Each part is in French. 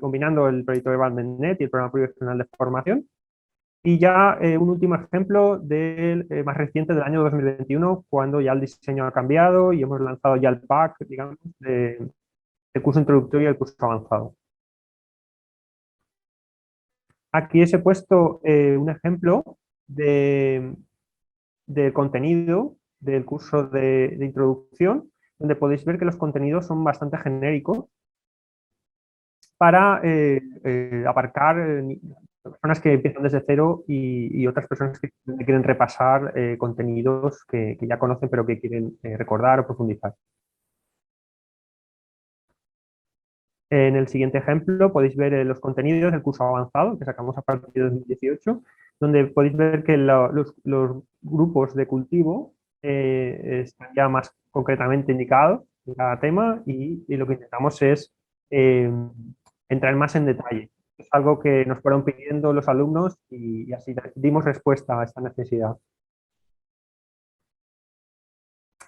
combinando el proyecto de Valmet.net y el programa profesional de formación. Y ya un último ejemplo del más reciente del año 2021, cuando ya el diseño ha cambiado y hemos lanzado ya el pack, digamos, del curso introductorio y el curso avanzado. Aquí os he puesto un ejemplo del contenido del curso de introducción, donde podéis ver que los contenidos son bastante genéricos para abarcar personas que empiezan desde cero y otras personas que quieren repasar contenidos que ya conocen pero que quieren recordar o profundizar. En el siguiente ejemplo podéis ver los contenidos del curso avanzado que sacamos a partir de 2018, donde podéis ver que los grupos de cultivo están ya más concretamente indicados en cada tema y lo que intentamos es entrar más en detalle. Es algo que nos fueron pidiendo los alumnos y así dimos respuesta a esta necesidad.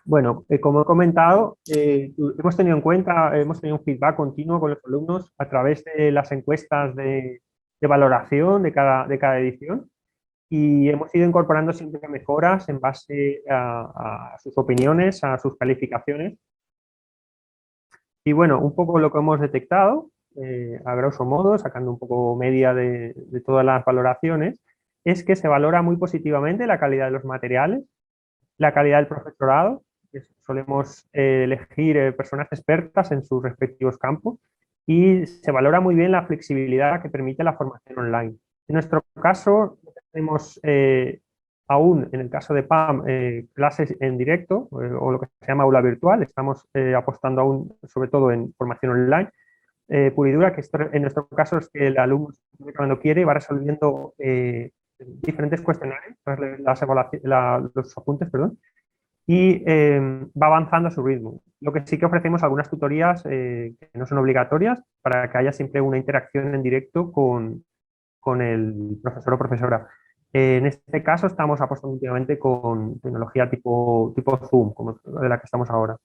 Bueno, como he comentado, hemos tenido en cuenta, hemos tenido un feedback continuo con los alumnos a través de las encuestas de valoración de cada edición y hemos ido incorporando siempre mejoras en base a sus opiniones, a sus calificaciones. Y bueno, un poco lo que hemos detectado, a grosso modo, sacando un poco media de todas las valoraciones, es que se valora muy positivamente la calidad de los materiales, la calidad del profesorado, que solemos elegir personas expertas en sus respectivos campos, y se valora muy bien la flexibilidad que permite la formación online. En nuestro caso, tenemos aún, en el caso de PAM, clases en directo o lo que se llama aula virtual. Estamos apostando aún, sobre todo, en formación online pura y dura, que esto, en nuestro caso es que el alumno, cuando quiere, va resolviendo diferentes cuestionarios, los apuntes, perdón, y va avanzando a su ritmo. Lo que sí que ofrecemos algunas tutorías que no son obligatorias para que haya siempre una interacción en directo con el profesor o profesora. En este caso estamos apostando últimamente con tecnología tipo Zoom, como de la que estamos ahora.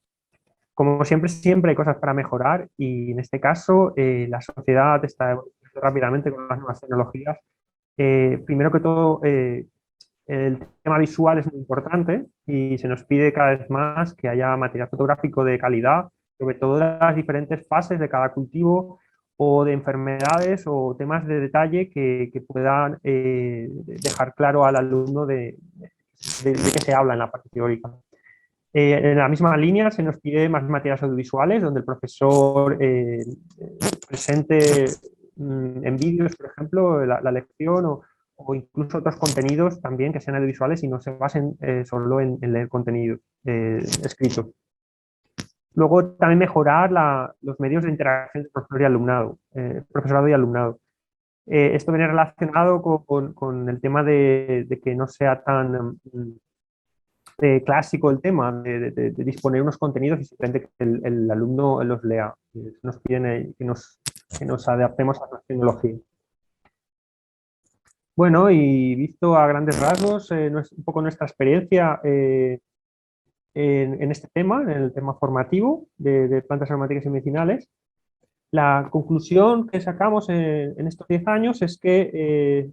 Como siempre hay cosas para mejorar y en este caso la sociedad está evolucionando rápidamente con las nuevas tecnologías. Primero que todo, el tema visual es muy importante y se nos pide cada vez más que haya material fotográfico de calidad, sobre todo de las diferentes fases de cada cultivo o de enfermedades o temas de detalle que puedan dejar claro al alumno de qué se habla en la parte teórica. En la misma línea se nos pide más materiales audiovisuales donde el profesor presente en vídeos, por ejemplo, la lección o incluso otros contenidos también que sean audiovisuales y no se basen solo en leer contenido escrito. Luego también mejorar los medios de interacción de profesor y alumnado, profesorado y alumnado. Esto viene relacionado con el tema de que no sea tan clásico el tema de disponer unos contenidos y simplemente que el alumno los lea. Nos piden que nos adaptemos a la tecnología. Bueno, y visto a grandes rasgos un poco nuestra experiencia en este tema, en el tema formativo de plantas aromáticas y medicinales, la conclusión que sacamos en estos 10 años es que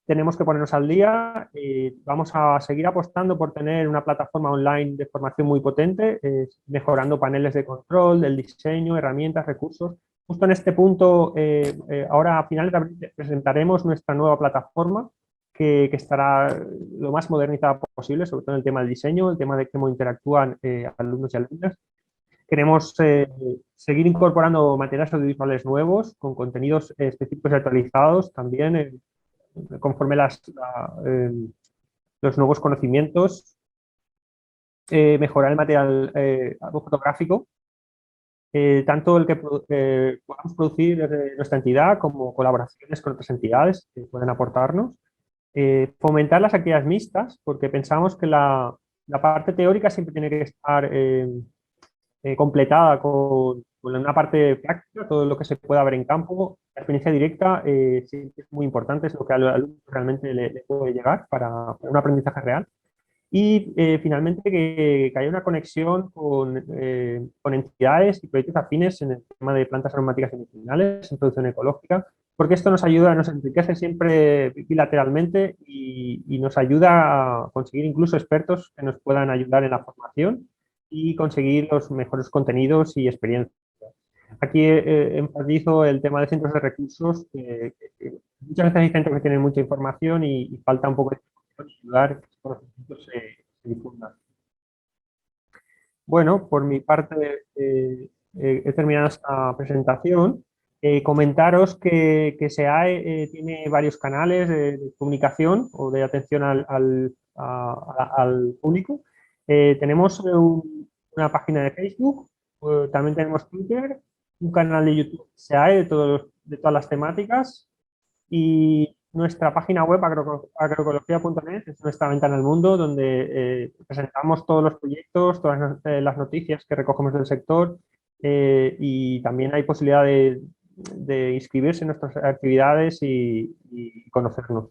tenemos que ponernos al día y vamos a seguir apostando por tener una plataforma online de formación muy potente, mejorando paneles de control, del diseño, herramientas, recursos. Justo en este punto, ahora a finales de abril presentaremos nuestra nueva plataforma que estará lo más modernizada posible, sobre todo en el tema del diseño, el tema de cómo interactúan alumnos y alumnas. Queremos seguir incorporando materiales audiovisuales nuevos con contenidos específicos y actualizados también conforme los nuevos conocimientos, mejorar el material fotográfico, tanto el que podamos producir desde nuestra entidad como colaboraciones con otras entidades que pueden aportarnos, fomentar las actividades mixtas, porque pensamos que la parte teórica siempre tiene que estar completada con una parte práctica, todo lo que se pueda ver en campo. La experiencia directa sí es muy importante, es lo que al alumno realmente le puede llegar para un aprendizaje real. Y finalmente que haya una conexión con entidades y proyectos afines en el tema de plantas aromáticas y medicinales, en producción ecológica, porque esto nos ayuda, nos enriquece siempre bilateralmente y nos ayuda a conseguir incluso expertos que nos puedan ayudar en la formación y conseguir los mejores contenidos y experiencias. Aquí enfatizo el tema de centros de recursos, que muchas veces hay centros que tienen mucha información y falta un poco de ayudar a que estos conocimientos se difundan. Bueno, por mi parte he terminado esta presentación. Comentaros que SEAE tiene varios canales de comunicación o de atención al público. Tenemos una página de Facebook, también tenemos Twitter, un canal de YouTube SEAE de todas las temáticas y nuestra página web agroecología.net es nuestra ventana al mundo donde presentamos todos los proyectos, todas las noticias que recogemos del sector y también hay posibilidad de inscribirse en nuestras actividades y conocernos.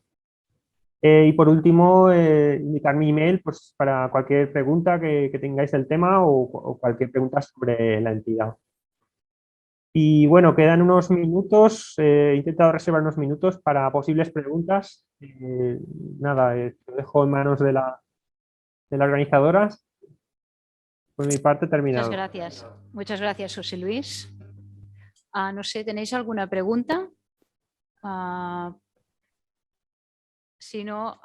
Y por último, indicar mi email pues, para cualquier pregunta que tengáis del tema o cualquier pregunta sobre la entidad. Y bueno, quedan unos minutos, he intentado reservar unos minutos para posibles preguntas. Nada, lo dejo en manos de la organizadora. Por mi parte, Muchas terminado. gracias. Muchas gracias, José Luis. No sé, ¿tenéis alguna pregunta? Si no,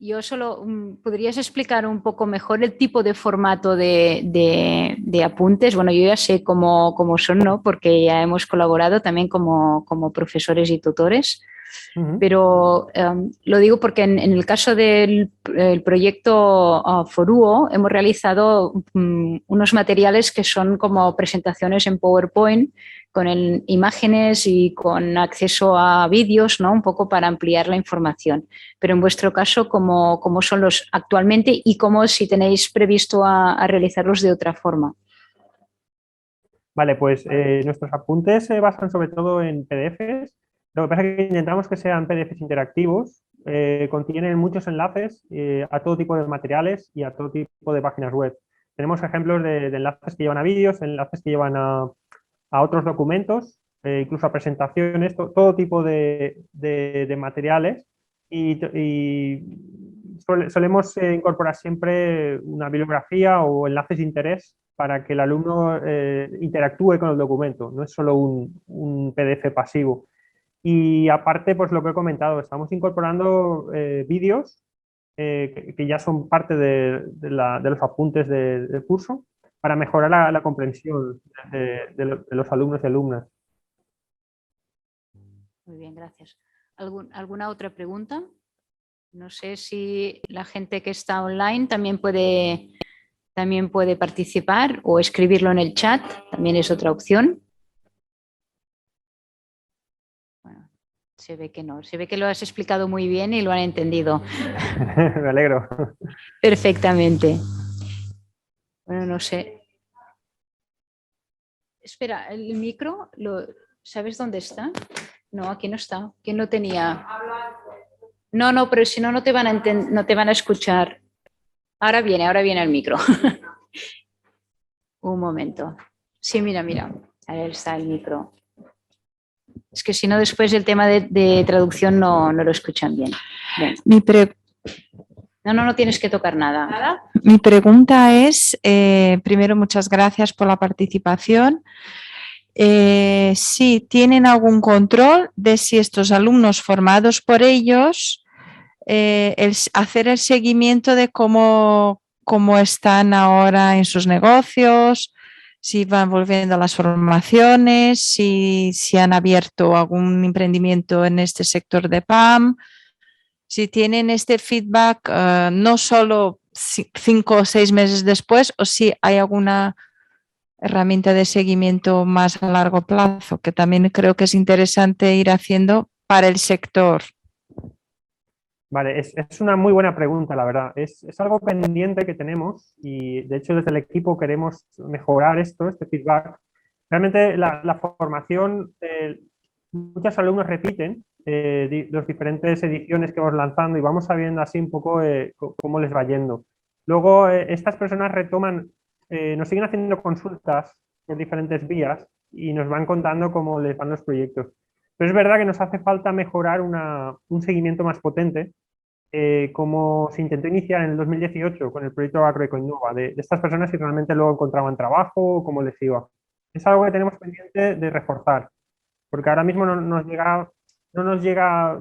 yo solo, ¿podrías explicar un poco mejor el tipo de formato de apuntes? Bueno, yo ya sé cómo son, ¿no? Porque ya hemos colaborado también como profesores y tutores. Pero lo digo porque en el caso del el proyecto Foruo hemos realizado unos materiales que son como presentaciones en PowerPoint con imágenes y con acceso a vídeos, ¿no? Un poco para ampliar la información. Pero en vuestro caso, ¿cómo son los actualmente y cómo si tenéis previsto a realizarlos de otra forma? Vale, pues nuestros apuntes se basan sobre todo en PDFs. Lo que pasa es que intentamos que sean PDFs interactivos. Contienen muchos enlaces a todo tipo de materiales y a todo tipo de páginas web. Tenemos ejemplos de enlaces que llevan a vídeos, enlaces que llevan a otros documentos, incluso a presentaciones, todo tipo de materiales. Solemos incorporar siempre una bibliografía o enlaces de interés para que el alumno interactúe con el documento, no es solo un PDF pasivo. Y aparte, pues lo que he comentado, estamos incorporando vídeos que ya son parte de los apuntes del curso para mejorar la comprensión de los alumnos y alumnas. Muy bien, gracias. ¿Alguna otra pregunta? No sé si la gente que está online también puede participar o escribirlo en el chat, también es otra opción. Bueno, se ve que no, se ve que lo has explicado muy bien y lo han entendido. Me alegro. Perfectamente. Bueno, no sé. Espera, el micro, ¿sabes dónde está? No, aquí no está. ¿Quién lo tenía? No, pero si no, no te van a escuchar. Ahora viene el micro. Un momento. Sí, mira. Ahí está el micro. Es que si no, después el tema de traducción no lo escuchan bien. No tienes que tocar nada. Mi pregunta es, primero, muchas gracias por la participación. Si tienen algún control de si estos alumnos formados por ellos, hacer el seguimiento de cómo están ahora en sus negocios, si van volviendo a las formaciones, si han abierto algún emprendimiento en este sector de PAM, si tienen este feedback no solo 5 o 6 meses después o si hay alguna herramienta de seguimiento más a largo plazo, que también creo que es interesante ir haciendo para el sector. Vale, es una muy buena pregunta, la verdad. Es algo pendiente que tenemos y de hecho desde el equipo queremos mejorar este feedback. Realmente la formación, muchos alumnos repiten las diferentes ediciones que vamos lanzando y vamos sabiendo así un poco cómo les va yendo. Luego, estas personas retoman, nos siguen haciendo consultas por diferentes vías y nos van contando cómo les van los proyectos. Pero es verdad que nos hace falta mejorar un seguimiento más potente, como se intentó iniciar en el 2018 con el proyecto Agroecoinnova, de estas personas si realmente luego encontraban trabajo o cómo les iba. Es algo que tenemos pendiente de reforzar, porque ahora mismo no nos llega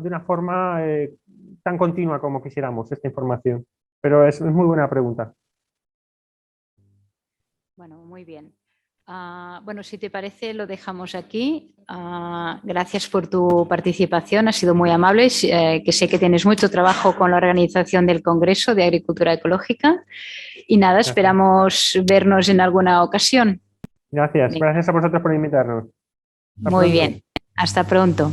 de una forma tan continua como quisiéramos esta información. Pero es muy buena pregunta. Bueno, muy bien. Bueno, si te parece, lo dejamos aquí. Gracias por tu participación, ha sido muy amable, que sé que tienes mucho trabajo con la organización del Congreso de Agricultura Ecológica. Y nada, Gracias. esperamos vernos en alguna ocasión. Gracias. Venga. Gracias a vosotros por invitarnos. Hasta Muy pronto. bien, hasta pronto.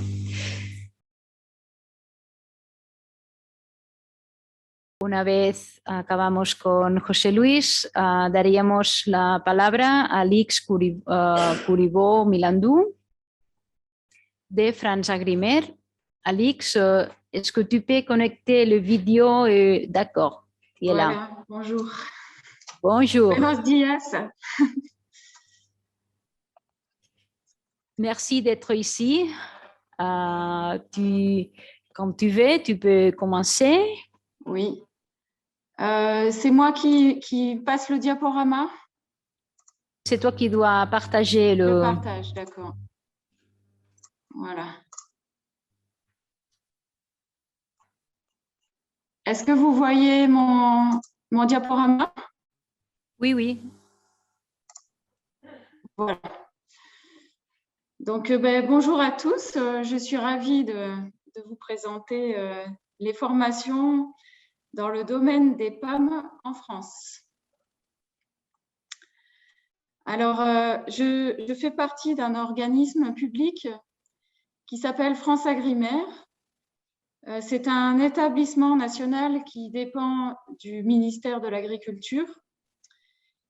Una vez acabamos con José Luis, daríamos la palabra a Alix Curibó-Milandú de France Agrimer. Alix, est-ce que tu peux connecter le vidéo? D'accord, tu es là. Voilà, bonjour. Bonjour. Buenos días. Merci d'être ici. Quand tu veux, tu peux commencer. Oui. C'est moi qui passe le diaporama? C'est toi qui dois partager Le le... partage, d'accord. Voilà. Est-ce que vous voyez mon diaporama? Oui, oui. Voilà. Donc, bonjour à tous. Je suis ravie de vous présenter les formations dans le domaine des PAM en France. Alors, je fais partie d'un organisme public qui s'appelle France Agrimer. C'est un établissement national qui dépend du ministère de l'Agriculture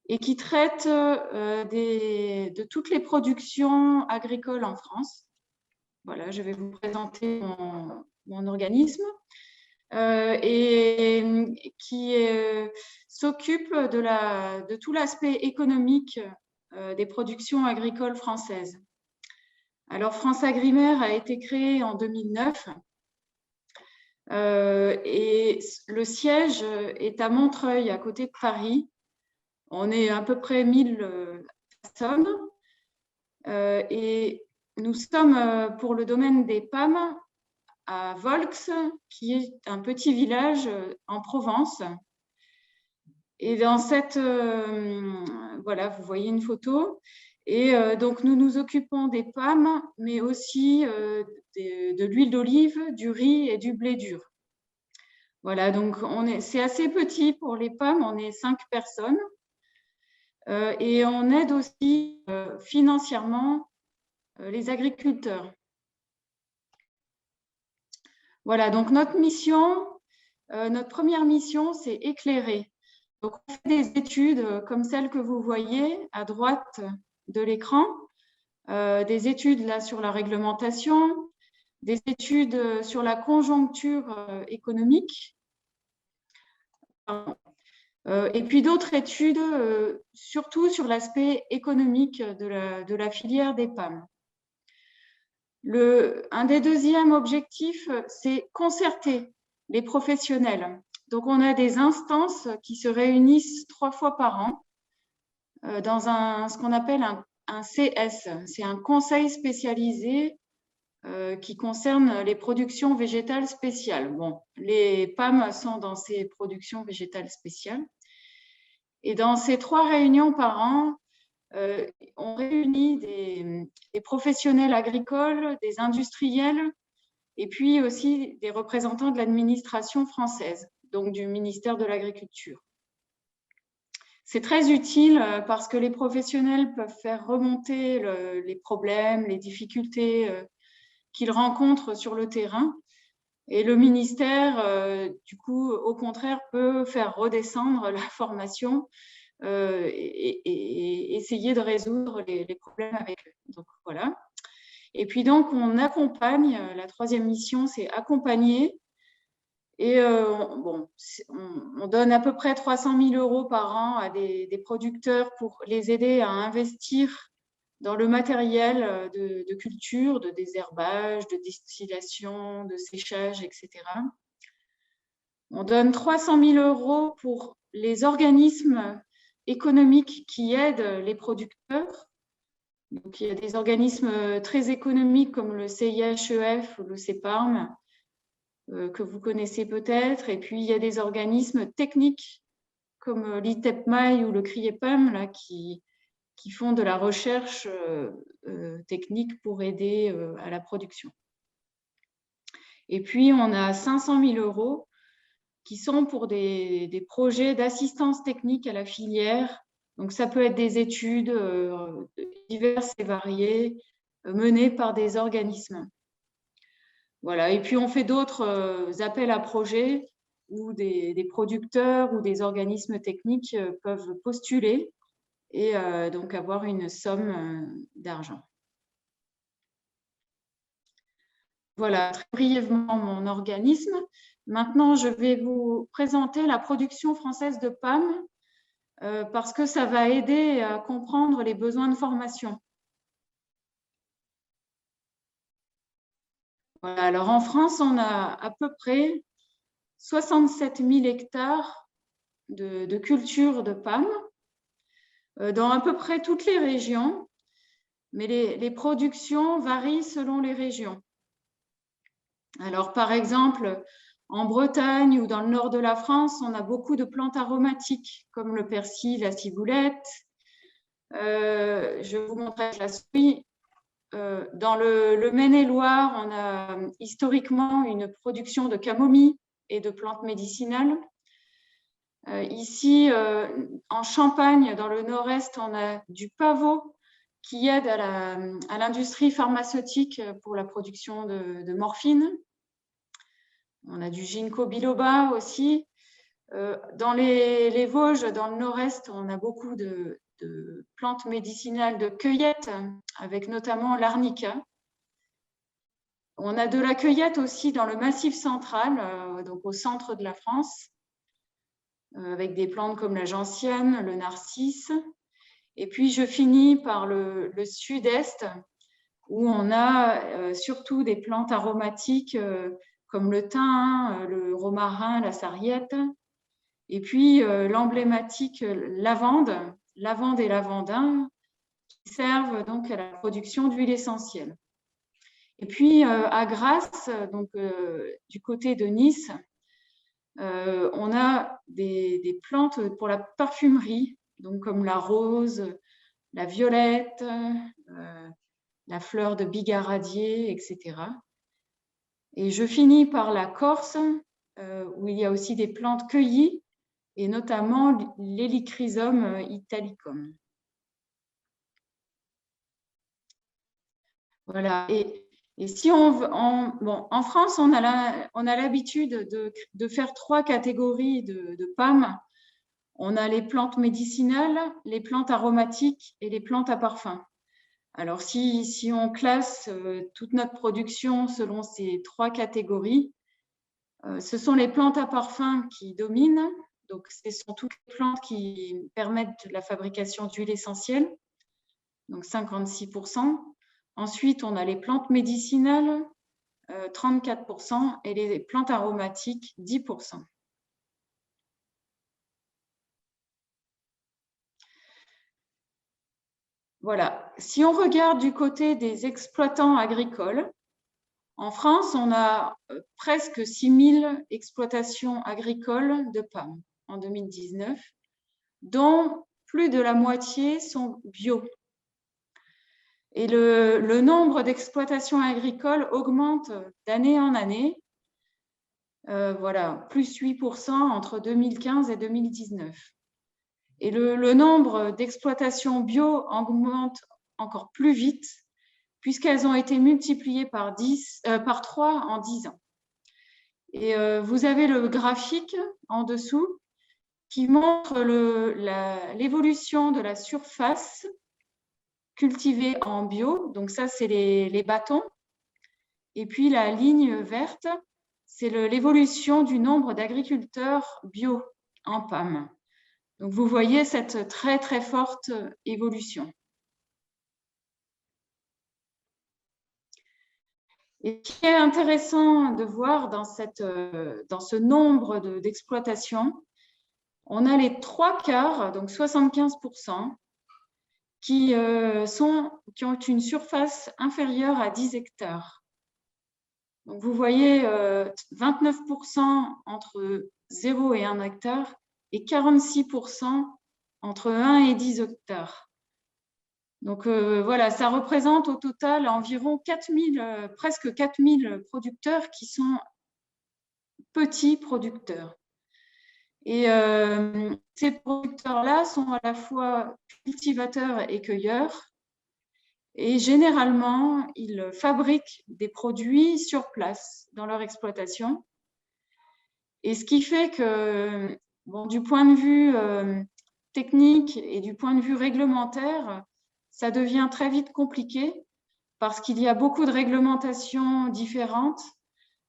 et qui traite de toutes les productions agricoles en France. Voilà, je vais vous présenter mon organisme et qui s'occupe de tout l'aspect économique des productions agricoles françaises. Alors, France Agrimer a été créée en 2009 et le siège est à Montreuil, à côté de Paris. On est à peu près 1000 personnes et nous sommes pour le domaine des PAM à Volx, qui est un petit village en Provence. Et dans cette, voilà, vous voyez une photo. Et donc, nous nous occupons des PAM, mais aussi de l'huile d'olive, du riz et du blé dur. Voilà, donc c'est assez petit pour les PAM, on est 5 personnes. Et on aide aussi financièrement les agriculteurs. Voilà, donc notre mission, notre première mission, c'est éclairer. Donc, on fait des études comme celles que vous voyez à droite de l'écran, des études là sur la réglementation, des études sur la conjoncture économique, et puis d'autres études surtout sur l'aspect économique de la filière des PAM. Un des deuxièmes objectifs, c'est concerter les professionnels. Donc, on a des instances qui se réunissent 3 fois par an dans ce qu'on appelle un CS. C'est un conseil spécialisé qui concerne les productions végétales spéciales. Bon, les PAM sont dans ces productions végétales spéciales. Et dans ces 3 réunions par an, on réunit des professionnels agricoles, des industriels et puis aussi des représentants de l'administration française, donc du ministère de l'Agriculture. C'est très utile parce que les professionnels peuvent faire remonter les problèmes, les difficultés qu'ils rencontrent sur le terrain. Et le ministère, du coup, au contraire, peut faire redescendre la formation et essayer de résoudre les problèmes avec eux. Donc, voilà. Et puis donc, on accompagne, la troisième mission, c'est accompagner. Et on donne à peu près 300 000 € par an à des producteurs pour les aider à investir dans le matériel de culture, de désherbage, de distillation, de séchage, etc. On donne 300 000 € pour les organismes économiques qui aident les producteurs. Donc, il y a des organismes très économiques comme le CIHEF ou le CEPARM, que vous connaissez peut-être. Et puis, il y a des organismes techniques comme l'ITEPMAI ou le CRIEPAM là, qui font de la recherche technique pour aider à la production. Et puis, on a 500 000 € qui sont pour des projets d'assistance technique à la filière. Donc, ça peut être des études diverses et variées menées par des organismes. Voilà. Et puis, on fait d'autres appels à projets où des producteurs ou des organismes techniques peuvent postuler et donc avoir une somme d'argent. Voilà, très brièvement mon organisme. Maintenant, je vais vous présenter la production française de PAM parce que ça va aider à comprendre les besoins de formation. Voilà, alors en France, on a à peu près 67 000 hectares de culture de PAM dans à peu près toutes les régions, mais les productions varient selon les régions. Alors, par exemple, en Bretagne ou dans le nord de la France, on a beaucoup de plantes aromatiques comme le persil, la ciboulette. Je vous montre avec la souris. Dans le Maine-et-Loire, on a historiquement une production de camomille et de plantes médicinales. Ici, en Champagne, dans le nord-est, on a du pavot qui aide à l'industrie pharmaceutique pour la production de morphine. On a du ginkgo biloba aussi. Dans les Vosges, dans le nord-est, on a beaucoup de plantes médicinales de cueillette, avec notamment l'arnica. On a de la cueillette aussi dans le Massif central, donc au centre de la France, avec des plantes comme la gentiane, le narcisse. Et puis, je finis par le sud-est, où on a surtout des plantes aromatiques comme le thym, le romarin, la sarriette. Et puis, l'emblématique lavande et lavandin, qui servent donc à la production d'huile essentielle. Et puis, à Grasse, donc, du côté de Nice, on a des plantes pour la parfumerie, donc comme la rose, la violette, la fleur de bigaradier, etc. Et je finis par la Corse, où il y a aussi des plantes cueillies, et notamment l'Helichrysum italicum. Voilà. Et si en France, on a l'habitude de faire 3 catégories de PAM. On a les plantes médicinales, les plantes aromatiques et les plantes à parfum. Alors, si on classe toute notre production selon ces 3 catégories, ce sont les plantes à parfum qui dominent. Donc, ce sont toutes les plantes qui permettent la fabrication d'huile essentielle, donc 56%. Ensuite, on a les plantes médicinales, 34%, et les plantes aromatiques, 10%. Voilà. Si on regarde du côté des exploitants agricoles, en France, on a presque 6 000 exploitations agricoles de PAM en 2019, dont plus de la moitié sont bio. Et le nombre d'exploitations agricoles augmente d'année en année. Voilà, plus 8% entre 2015 et 2019. Et le nombre d'exploitations bio augmente encore plus vite, puisqu'elles ont été multipliées par 3 en 10 ans. Et vous avez le graphique en dessous qui montre l'évolution de la surface cultivés en bio. Donc ça, c'est les bâtons. Et puis la ligne verte, c'est l'évolution du nombre d'agriculteurs bio en PAM. Donc vous voyez cette très très forte évolution. Et ce qui est intéressant de voir dans ce nombre d'exploitations, on a les 3/4, donc 75%, qui ont une surface inférieure à 10 hectares. Donc vous voyez 29% entre 0 et 1 hectare et 46% entre 1 et 10 hectares. Donc voilà, ça représente au total environ 4000, presque 4000 producteurs qui sont petits producteurs. Et ces producteurs-là sont à la fois cultivateurs et cueilleurs. Et généralement, ils fabriquent des produits sur place dans leur exploitation. Et ce qui fait que, bon, du point de vue technique et du point de vue réglementaire, ça devient très vite compliqué parce qu'il y a beaucoup de réglementations différentes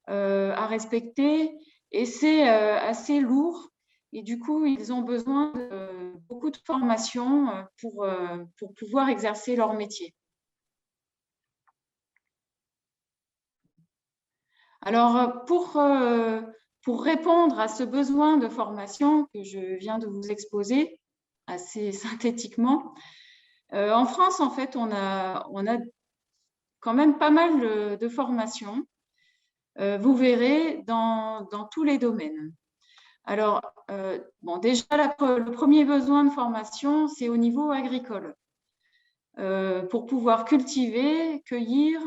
à respecter et c'est assez lourd. Et du coup, ils ont besoin de beaucoup de formation pour pouvoir exercer leur métier. Alors, pour répondre à ce besoin de formation que je viens de vous exposer assez synthétiquement, en France, en fait, on a quand même pas mal de formations. Vous verrez dans tous les domaines. Alors, bon, déjà, le premier besoin de formation, c'est au niveau agricole. Pour pouvoir cultiver, cueillir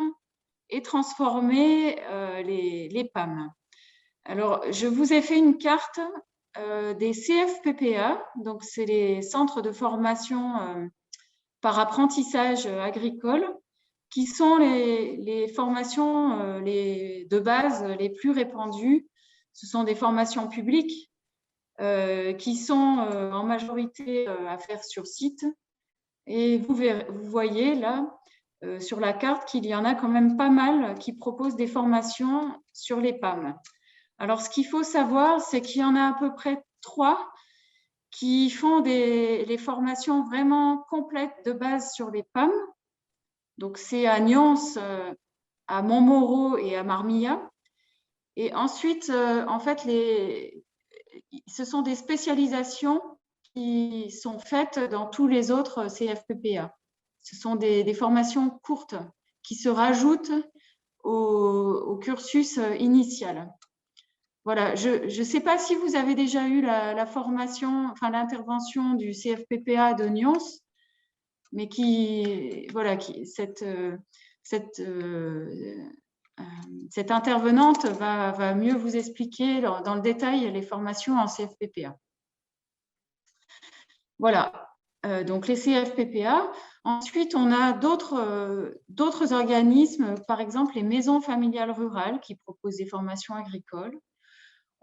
et transformer les PAM. Alors, je vous ai fait une carte des CFPPA, donc c'est les centres de formation par apprentissage agricole, qui sont les formations de base les plus répandues. Ce sont des formations publiques qui sont en majorité à faire sur site. Et vous voyez là, sur la carte, qu'il y en a quand même pas mal qui proposent des formations sur les PAM. Alors, ce qu'il faut savoir, c'est qu'il y en a à peu près 3 qui font les formations vraiment complètes de base sur les PAM. Donc, c'est à Nyons, à Montmoreau et à Marmilla. Et ensuite, en fait, ce sont des spécialisations qui sont faites dans tous les autres CFPPA. Ce sont des formations courtes qui se rajoutent au cursus initial. Voilà, je ne sais pas si vous avez déjà eu la formation, enfin l'intervention du CFPPA de Nyons, mais cette intervenante va mieux vous expliquer dans le détail les formations en CFPPA. Voilà, donc les CFPPA. Ensuite, on a d'autres organismes, par exemple les maisons familiales rurales qui proposent des formations agricoles.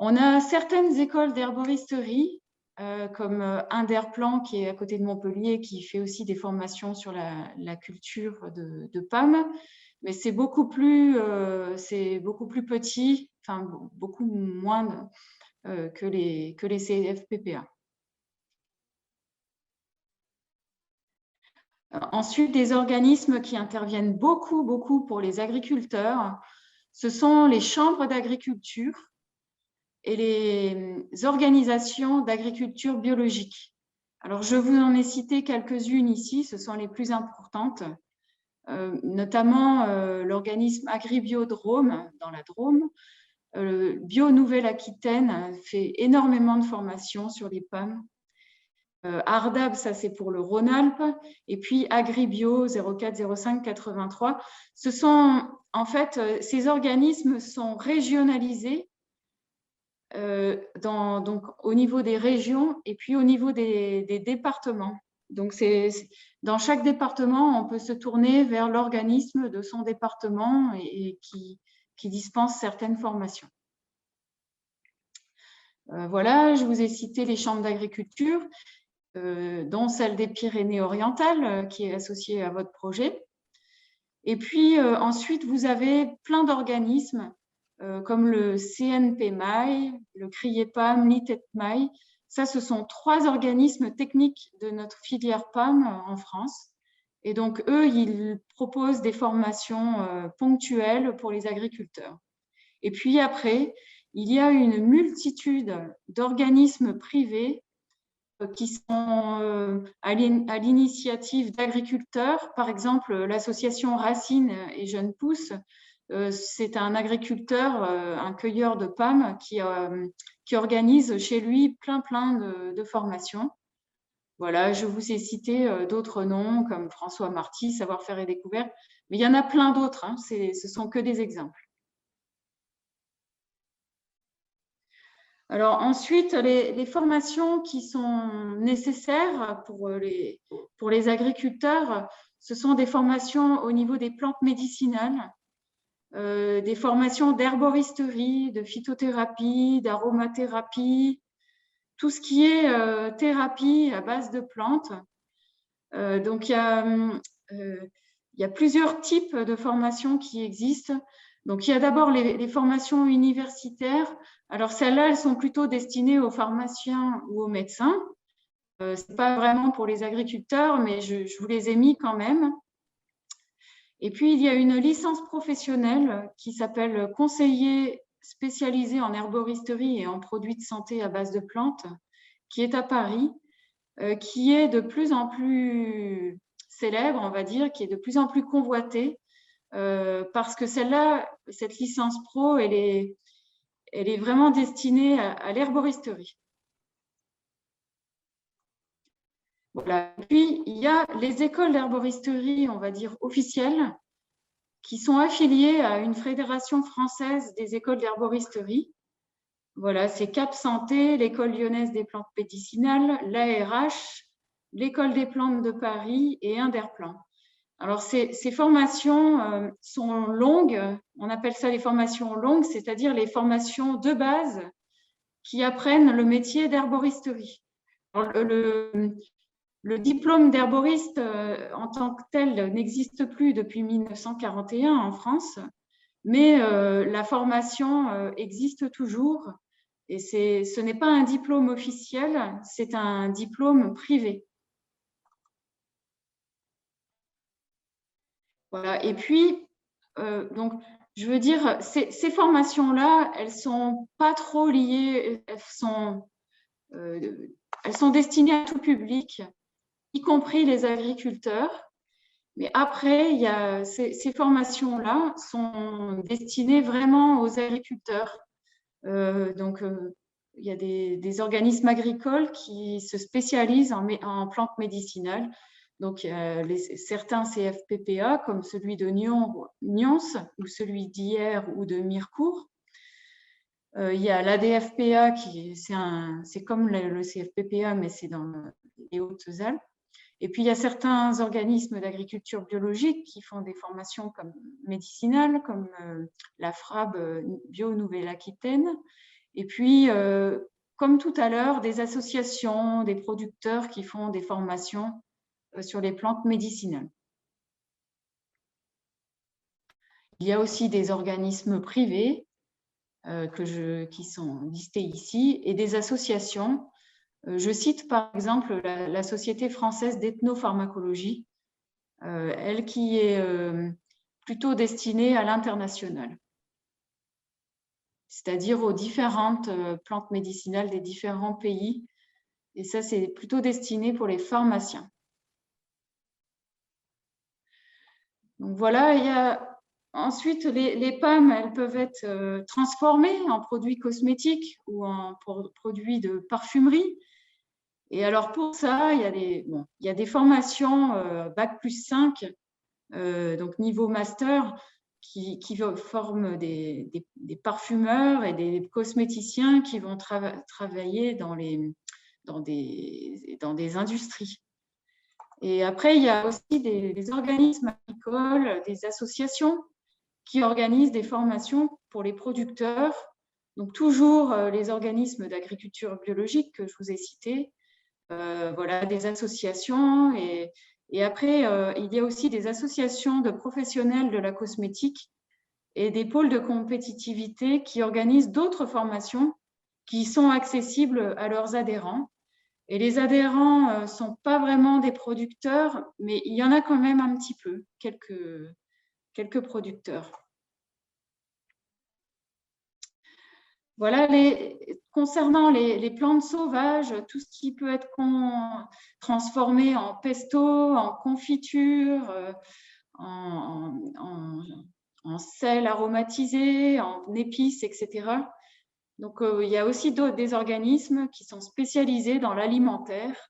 On a certaines écoles d'herboristerie, comme Inderplan qui est à côté de Montpellier, qui fait aussi des formations sur la culture de PAM, mais c'est beaucoup plus petit, enfin beaucoup moins que les CFPPA. Ensuite, des organismes qui interviennent beaucoup pour les agriculteurs, ce sont les chambres d'agriculture et les organisations d'agriculture biologique. Alors, je vous en ai cité quelques-unes ici, ce sont les plus importantes, notamment l'organisme Agribiodrome dans la Drôme. Bio Nouvelle-Aquitaine fait énormément de formations sur les PAM. Ardab, ça c'est pour le Rhône-Alpes, et puis Agribio 0405 83. Ce sont, en fait, ces organismes sont régionalisés donc au niveau des régions et puis au niveau des départements. Donc, dans chaque département, on peut se tourner vers l'organisme de son département et qui dispense certaines formations. Voilà, je vous ai cité les chambres d'agriculture. dont celle des Pyrénées-Orientales, qui est associée à votre projet. Et puis ensuite, vous avez plein d'organismes comme le CNPMAI, le CRIEPAM, l'ITETMAI. Ça, ce sont 3 organismes techniques de notre filière PAM en France. Et donc, eux, ils proposent des formations ponctuelles pour les agriculteurs. Et puis après, il y a une multitude d'organismes privés qui sont à l'initiative d'agriculteurs. Par exemple, l'association Racines et Jeunes Pousses, c'est un agriculteur, un cueilleur de pommes qui organise chez lui plein de formations. Voilà, je vous ai cité d'autres noms comme François Marty, Savoir-faire et découverte, mais il y en a plein d'autres, hein, ce sont que des exemples. Alors ensuite, les formations qui sont nécessaires pour les agriculteurs, ce sont des formations au niveau des plantes médicinales, des formations d'herboristerie, de phytothérapie, d'aromathérapie, tout ce qui est thérapie à base de plantes. Donc, il y a plusieurs types de formations qui existent. Donc, il y a d'abord les formations universitaires. Alors, celles-là, elles sont plutôt destinées aux pharmaciens ou aux médecins. Ce n'est pas vraiment pour les agriculteurs, mais je vous les ai mis quand même. Et puis, il y a une licence professionnelle qui s'appelle conseiller spécialisé en herboristerie et en produits de santé à base de plantes, qui est à Paris, qui est de plus en plus célèbre, on va dire, qui est de plus en plus convoitée, parce que celle-là, cette licence pro, elle est vraiment destinée à l'herboristerie. Voilà. Et puis, il y a les écoles d'herboristerie, on va dire, officielles, qui sont affiliées à une fédération française des écoles d'herboristerie. Voilà, c'est Cap Santé, l'École lyonnaise des plantes médicinales, l'ARH, l'École des plantes de Paris et Inderplan. Alors, ces formations sont longues, on appelle ça les formations longues, c'est-à-dire les formations de base qui apprennent le métier d'herboristerie. Le diplôme d'herboriste en tant que tel n'existe plus depuis 1941 en France, mais la formation existe toujours et ce n'est pas un diplôme officiel, c'est un diplôme privé. Voilà. Et puis, donc, je veux dire, ces formations-là, elles ne sont pas trop liées, elles sont destinées à tout public, y compris les agriculteurs. Mais après, il y a ces formations-là sont destinées vraiment aux agriculteurs. Donc, il y a des organismes agricoles qui se spécialisent en plantes médicinales. Donc, certains CFPPA, comme celui de Nyons ou celui d'Hyères ou de Mirecourt. Il y a l'ADFPA, c'est comme le CFPPA, mais c'est dans les Hautes-Alpes. Et puis, il y a certains organismes d'agriculture biologique qui font des formations comme médicinales, comme la FRAB Bio Nouvelle-Aquitaine. Et puis, comme tout à l'heure, des associations, des producteurs qui font des formations sur les plantes médicinales. Il y a aussi des organismes privés qui sont listés ici et des associations. Je cite par exemple la Société française d'ethnopharmacologie, elle qui est plutôt destinée à l'international, c'est-à-dire aux différentes plantes médicinales des différents pays. Et ça, c'est plutôt destiné pour les pharmaciens. Donc voilà, il y a ensuite les PAM, elles peuvent être transformées en produits cosmétiques ou en produits de parfumerie. Et alors pour ça, il y a des formations Bac+5, donc niveau master, qui forment des parfumeurs et des cosméticiens qui vont travailler dans des industries. Et après, il y a aussi des organismes agricoles, des associations qui organisent des formations pour les producteurs. Donc toujours les organismes d'agriculture biologique que je vous ai cités, voilà, des associations. Et après, il y a aussi des associations de professionnels de la cosmétique et des pôles de compétitivité qui organisent d'autres formations qui sont accessibles à leurs adhérents. Et les adhérents ne sont pas vraiment des producteurs, mais il y en a quand même un petit peu, quelques producteurs. Voilà, concernant les plantes sauvages, tout ce qui peut être transformé en pesto, en confiture, en sel aromatisé, en épices, etc. Donc, il y a aussi des organismes qui sont spécialisés dans l'alimentaire.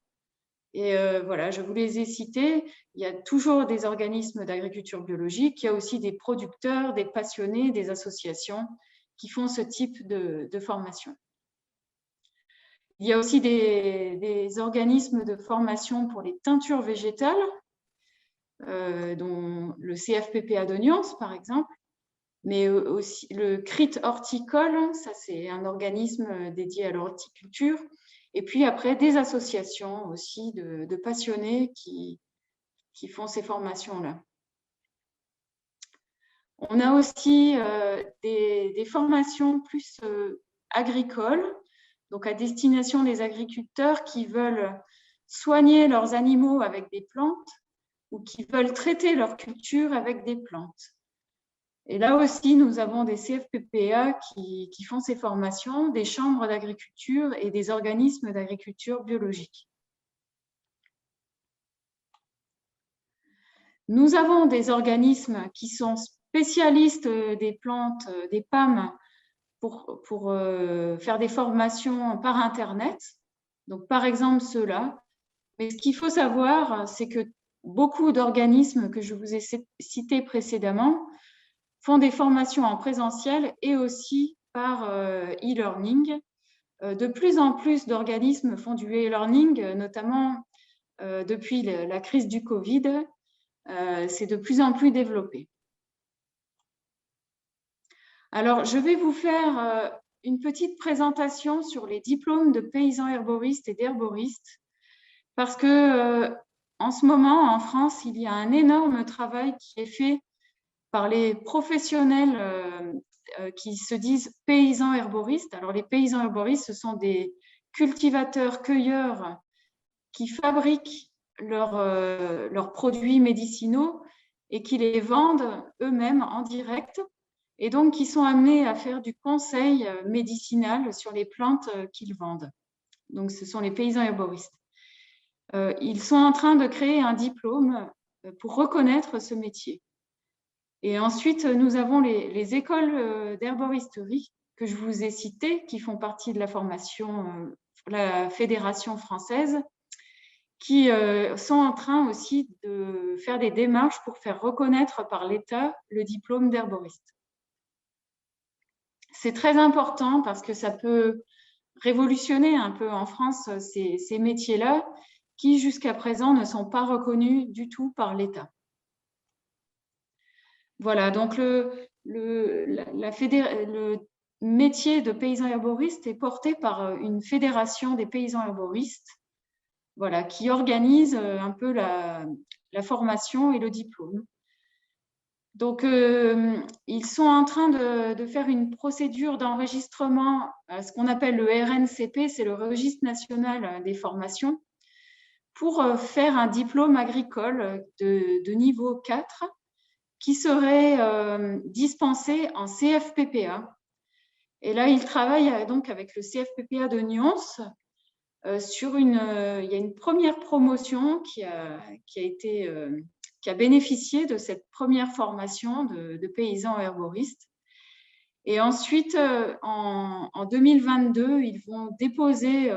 Et voilà, je vous les ai cités. Il y a toujours des organismes d'agriculture biologique. Il y a aussi des producteurs, des passionnés, des associations qui font ce type de formation. Il y a aussi des organismes de formation pour les teintures végétales, dont le CFPPA de Nyons, par exemple. Mais aussi le CRIT horticole, ça c'est un organisme dédié à l'horticulture. Et puis après, des associations aussi de passionnés qui font ces formations-là. On a aussi des formations plus agricoles, donc à destination des agriculteurs qui veulent soigner leurs animaux avec des plantes ou qui veulent traiter leur culture avec des plantes. Et là aussi, nous avons des CFPPA qui font ces formations, des chambres d'agriculture et des organismes d'agriculture biologique. Nous avons des organismes qui sont spécialistes des plantes, des PAM, pour faire des formations par Internet. Donc, par exemple, ceux-là. Mais ce qu'il faut savoir, c'est que beaucoup d'organismes que je vous ai cités précédemment font des formations en présentiel et aussi par e-learning. De plus en plus d'organismes font du e-learning, notamment depuis la crise du Covid. C'est de plus en plus développé. Alors, je vais vous faire une petite présentation sur les diplômes de paysans herboristes et d'herboristes, parce que en ce moment, en France, il y a un énorme travail qui est fait par les professionnels qui se disent paysans herboristes. Alors, les paysans herboristes, ce sont des cultivateurs-cueilleurs qui fabriquent leurs produits médicinaux et qui les vendent eux-mêmes en direct, et donc qui sont amenés à faire du conseil médicinal sur les plantes qu'ils vendent. Donc, ce sont les paysans herboristes. Ils sont en train de créer un diplôme pour reconnaître ce métier. Et ensuite, nous avons les écoles d'herboristerie que je vous ai citées, qui font partie de la formation, la Fédération française, qui sont en train aussi de faire des démarches pour faire reconnaître par l'État le diplôme d'herboriste. C'est très important parce que ça peut révolutionner un peu en France ces métiers-là qui, jusqu'à présent, ne sont pas reconnus du tout par l'État. Voilà, donc le métier de paysan herboriste est porté par une fédération des paysans herboristes, voilà, qui organise un peu la formation et le diplôme. Donc, ils sont en train de faire une procédure d'enregistrement, ce qu'on appelle le RNCP, c'est le Registre national des formations, pour faire un diplôme agricole de niveau 4 qui serait dispensé en CFPPA. Et là, ils travaillent donc avec le CFPPA de Nyons sur il y a une première promotion qui a bénéficié de cette première formation de paysans herboristes. Et ensuite, en 2022, ils vont déposer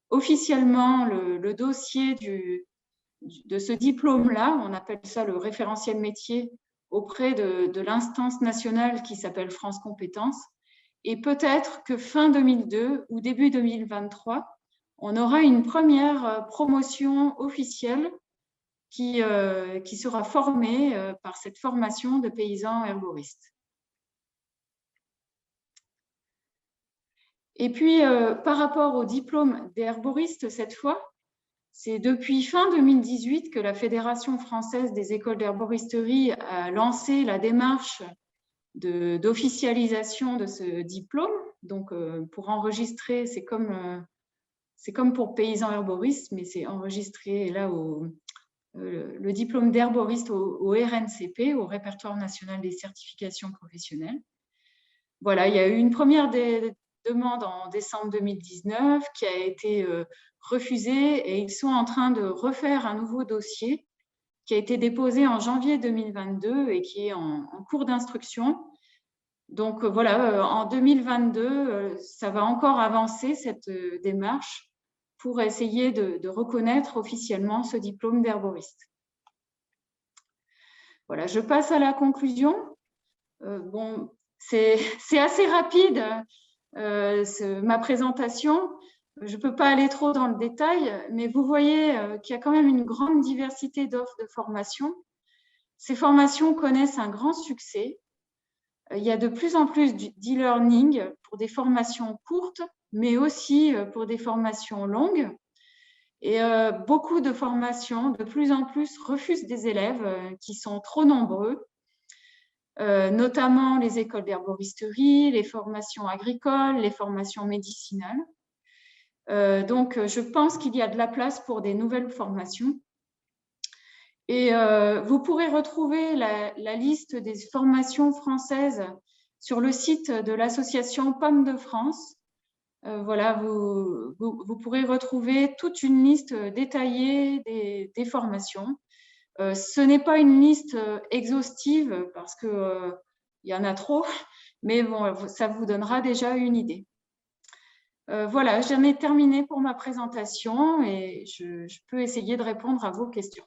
officiellement le dossier de ce diplôme-là, on appelle ça le référentiel métier, auprès de l'instance nationale qui s'appelle France Compétences. Et peut-être que fin 2002 ou début 2023, on aura une première promotion officielle qui sera formée par cette formation de paysans herboristes. Et puis, par rapport au diplôme d'herboriste, cette fois, c'est depuis fin 2018 que la Fédération française des écoles d'herboristerie a lancé la démarche d'officialisation de ce diplôme. Donc, pour enregistrer, c'est comme pour paysan herboriste, mais c'est enregistré là le diplôme d'herboriste au RNCP, au Répertoire national des certifications professionnelles. Voilà, il y a eu une première demande en décembre 2019 qui a été refusée et ils sont en train de refaire un nouveau dossier qui a été déposé en janvier 2022 et qui est en cours d'instruction. Donc voilà, en 2022, ça va encore avancer cette démarche pour essayer de reconnaître officiellement ce diplôme d'herboriste. Voilà, je passe à la conclusion. Bon, c'est assez rapide, ma présentation. Je ne peux pas aller trop dans le détail, mais vous voyez qu'il y a quand même une grande diversité d'offres de formation. Ces formations connaissent un grand succès. Il y a de plus en plus d'e-learning pour des formations courtes, mais aussi pour des formations longues. Et beaucoup de formations, de plus en plus, refusent des élèves qui sont trop nombreux, notamment les écoles d'herboristerie, les formations agricoles, les formations médicinales. Donc, je pense qu'il y a de la place pour des nouvelles formations. Et vous pourrez retrouver la liste des formations françaises sur le site de l'association Pommes de France. Voilà, vous pourrez retrouver toute une liste détaillée des formations. Ce n'est pas une liste exhaustive parce qu'il y en a trop, mais bon, ça vous donnera déjà une idée. Voilà, j'en ai terminé pour ma présentation et je peux essayer de répondre à vos questions.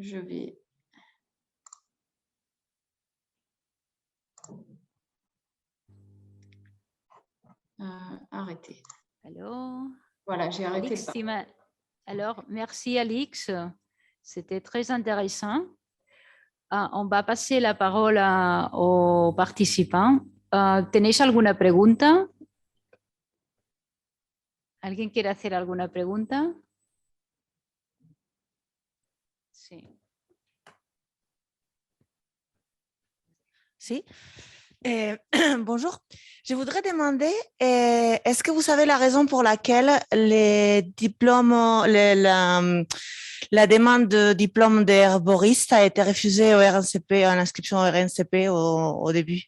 Je vais arrêter. Alors, voilà, j'ai arrêté. Alors, merci Alix, c'était très intéressant. On va passer la parole aux participants. ¿Tenéis alguna pregunta? ¿Alguien quiere hacer alguna pregunta? Sí. Si. Bonjour. Je voudrais demander, est-ce que vous savez la raison pour laquelle les diplômes, la demande de diplôme d'herboriste a été refusée au RNCP, en inscription au RNCP au début?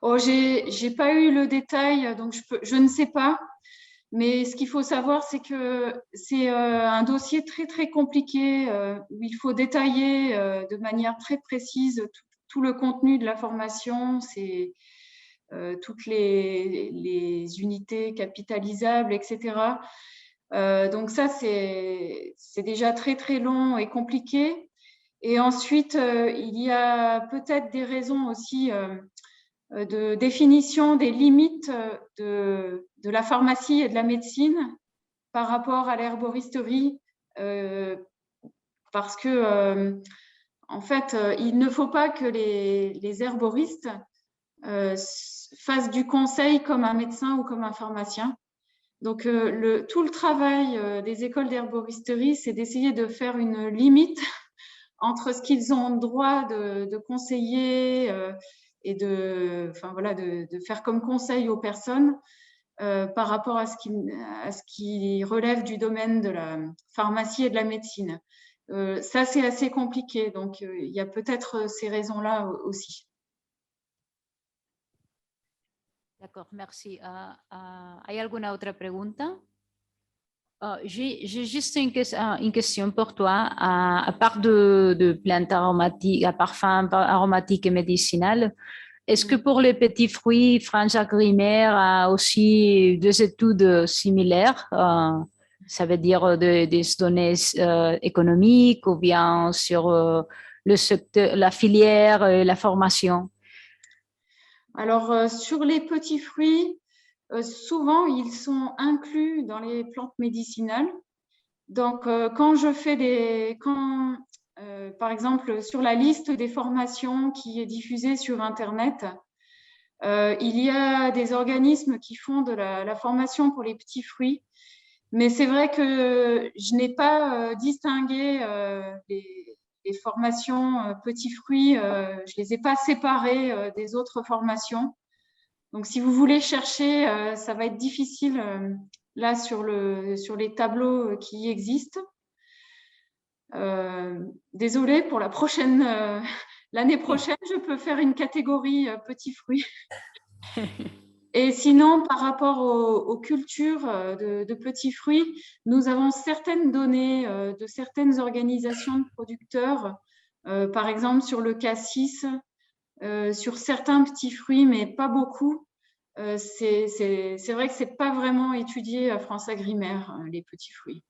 Oh, j'ai pas eu le détail, donc je ne sais pas. Mais ce qu'il faut savoir, c'est que c'est un dossier très, très compliqué où il faut détailler de manière très précise tout le contenu de la formation, c'est toutes les unités capitalisables, etc. Donc ça, c'est déjà très, très long et compliqué. Et ensuite, il y a peut-être des raisons aussi de définition des limites de la pharmacie et de la médecine par rapport à l'herboristerie, parce que en fait, il ne faut pas que les herboristes fassent du conseil comme un médecin ou comme un pharmacien. Donc, tout le travail des écoles d'herboristerie, c'est d'essayer de faire une limite entre ce qu'ils ont le droit de conseiller et de faire comme conseil aux personnes par rapport à ce qui relève du domaine de la pharmacie et de la médecine. Ça, c'est assez compliqué. Donc, il y a peut-être ces raisons-là aussi. D'accord, merci. ¿Hay alguna otra pregunta? J'ai juste une question pour toi. À part de plantes aromatiques, à parfums aromatiques et médicinales, est-ce que pour les petits fruits, France Agrimaire a aussi des études similaires? Ça veut dire des données économiques ou bien sur le secteur, la filière et la formation? Alors, sur les petits fruits, souvent, ils sont inclus dans les plantes médicinales. Donc, quand par exemple, sur la liste des formations qui est diffusée sur Internet, il y a des organismes qui font de la formation pour les petits fruits. Mais c'est vrai que je n'ai pas distingué les formations petits fruits, je les ai pas séparées des autres formations. Donc, si vous voulez chercher, ça va être difficile là sur les tableaux qui existent. Désolée, pour l'année prochaine, je peux faire une catégorie petits fruits. Et sinon, par rapport aux cultures de petits fruits, nous avons certaines données de certaines organisations de producteurs, par exemple sur le cassis, sur certains petits fruits, mais pas beaucoup. C'est vrai que ce n'est pas vraiment étudié à France Agrimaire, les petits fruits.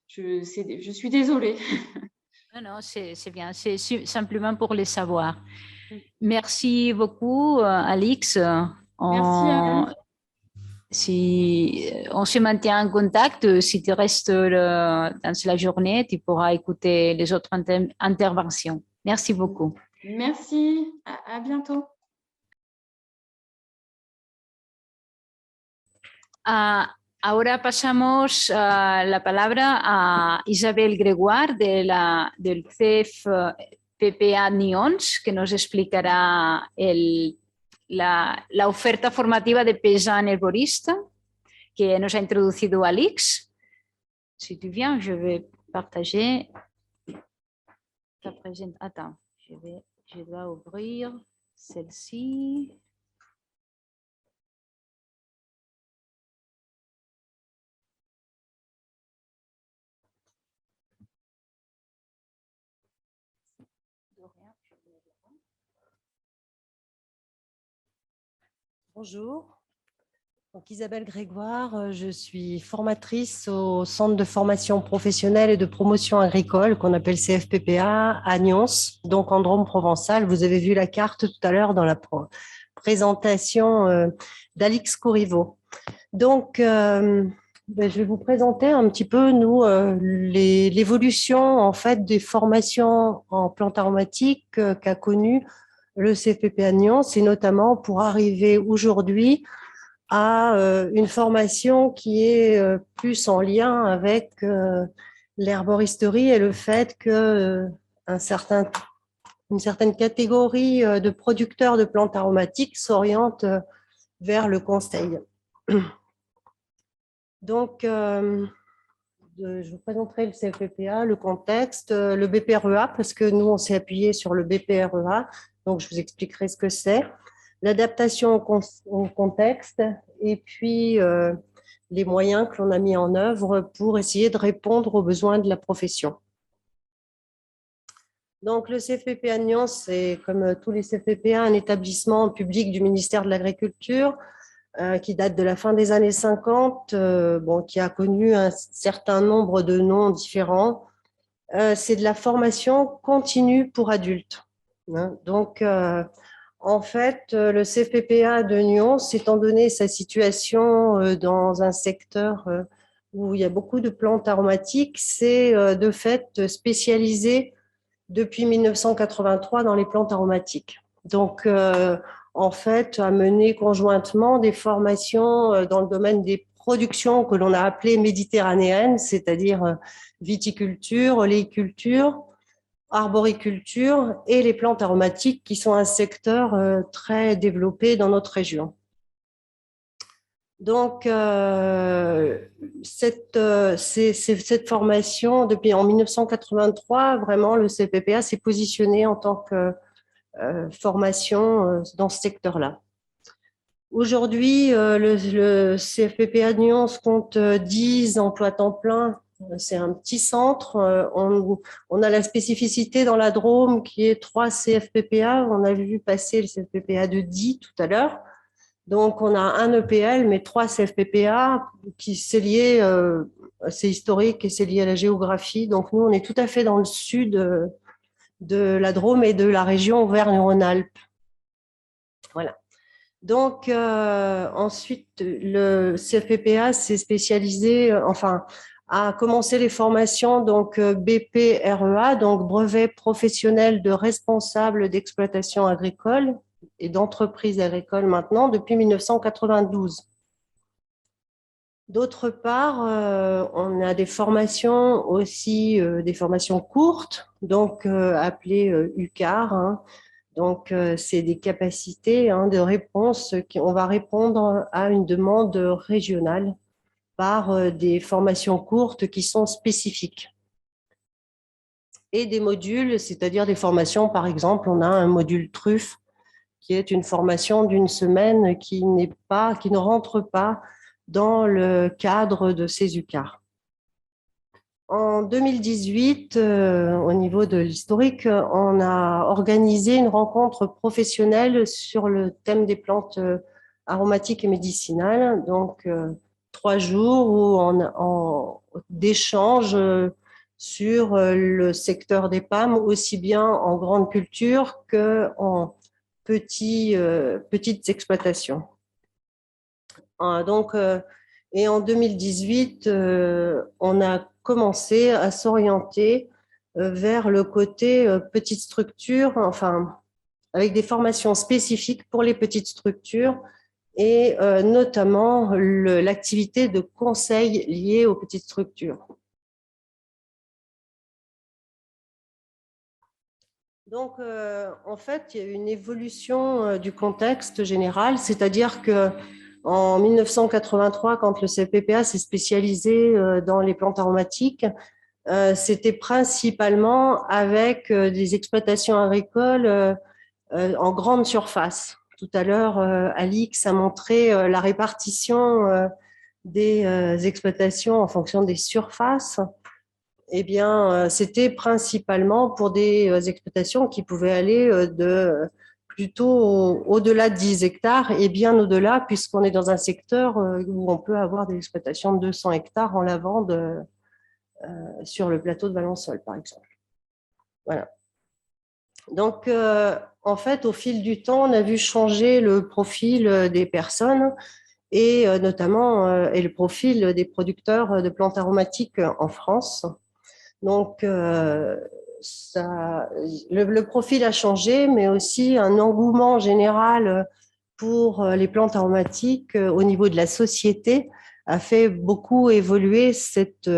Je suis désolée. Non, c'est bien, c'est simplement pour les savoir. Merci beaucoup, Alix. Merci à vous. Si on se maintient en contact, si tu restes dans la journée, tu pourras écouter les autres interventions. Merci beaucoup. Merci, à bientôt. Ahora pasamos la palabra a Isabel Gregoire del CFPPA Nyons, que nos explicará la oferta formativa de paysan herborista que nos ha introducido Alix. Si tu viens, je vais partager ta présentation. Attends, je dois ouvrir celle-ci. Bonjour, donc Isabelle Grégoire, je suis formatrice au Centre de formation professionnelle et de promotion agricole qu'on appelle CFPPA à Nyons, donc en Drôme provençal. Vous avez vu la carte tout à l'heure dans la présentation d'Alix Corriveau. Donc, je vais vous présenter un petit peu, nous, l'évolution en fait des formations en plantes aromatiques qu'a connu le CFPPA Nyons, et notamment pour arriver aujourd'hui à une formation qui est plus en lien avec l'herboristerie et le fait que une certaine catégorie de producteurs de plantes aromatiques s'oriente vers le conseil. Donc, je vous présenterai le CFPPA, le contexte, le BPREA, parce que nous, on s'est appuyé sur le BPREA, donc je vous expliquerai ce que c'est, l'adaptation au contexte, et puis les moyens que l'on a mis en œuvre pour essayer de répondre aux besoins de la profession. Donc, le CFPPA Nyons, c'est, comme tous les CFPPA, un établissement public du ministère de l'Agriculture, qui date de la fin des années 50, qui a connu un certain nombre de noms différents. C'est de la formation continue pour adultes. Donc, en fait, le CFPPA de Nyons, étant donné sa situation dans un secteur où il y a beaucoup de plantes aromatiques, c'est de fait spécialisé depuis 1983 dans les plantes aromatiques. Donc, en fait, a mené conjointement des formations dans le domaine des productions que l'on a appelées méditerranéennes, c'est-à-dire viticulture, oléiculture, arboriculture et les plantes aromatiques qui sont un secteur très développé dans notre région. Donc, cette formation, depuis en 1983, vraiment, le CFPPA s'est positionné en tant que formation dans ce secteur-là. Aujourd'hui, le CFPPA de Nyons compte 10 emplois temps plein. C'est un petit centre. On a la spécificité dans la Drôme qui est 3 CFPPA. On a vu passer le CFPPA de Die tout à l'heure. Donc, on a un EPL, mais 3 CFPPA qui c'est lié, c'est historique et c'est lié à la géographie. Donc, nous, on est tout à fait dans le sud de la Drôme et de la région Auvergne-Rhône-Alpes. Voilà. Donc, ensuite, le CFPPA s'est spécialisé, a commencé les formations donc BPREA, donc brevet professionnel de responsable d'exploitation agricole et d'entreprise agricole maintenant depuis 1992. D'autre part, on a des formations aussi, des formations courtes, donc appelées UCAR. Hein. Donc, c'est des capacités de réponse on va répondre à une demande régionale par des formations courtes qui sont spécifiques. Et des modules, c'est-à-dire des formations, par exemple, on a un module truffe qui est une formation d'une semaine qui ne rentre pas dans le cadre de ces UCAR. En 2018, au niveau de l'historique, on a organisé une rencontre professionnelle sur le thème des plantes aromatiques et médicinales. Donc, 3 jours d'échanges sur le secteur des PAM, aussi bien en grande culture qu'en petites exploitations. Donc, et en 2018, on a commencé à s'orienter vers le côté petite structure, enfin, avec des formations spécifiques pour les petites structures et notamment l'activité de conseil liée aux petites structures. Donc, en fait, il y a eu une évolution du contexte général, c'est-à-dire que en 1983, quand le CPPA s'est spécialisé dans les plantes aromatiques, c'était principalement avec des exploitations agricoles en grande surface. Tout à l'heure, Alix a montré la répartition des exploitations en fonction des surfaces. Eh bien, c'était principalement pour des exploitations qui pouvaient aller plutôt au-delà de 10 hectares et bien au-delà, puisqu'on est dans un secteur où on peut avoir des exploitations de 200 hectares en lavande sur le plateau de Valensole, par exemple. Voilà. Donc, en fait, au fil du temps, on a vu changer le profil des personnes et notamment et le profil des producteurs de plantes aromatiques en France. Donc, le profil a changé, mais aussi un engouement général pour les plantes aromatiques au niveau de la société a fait beaucoup évoluer cette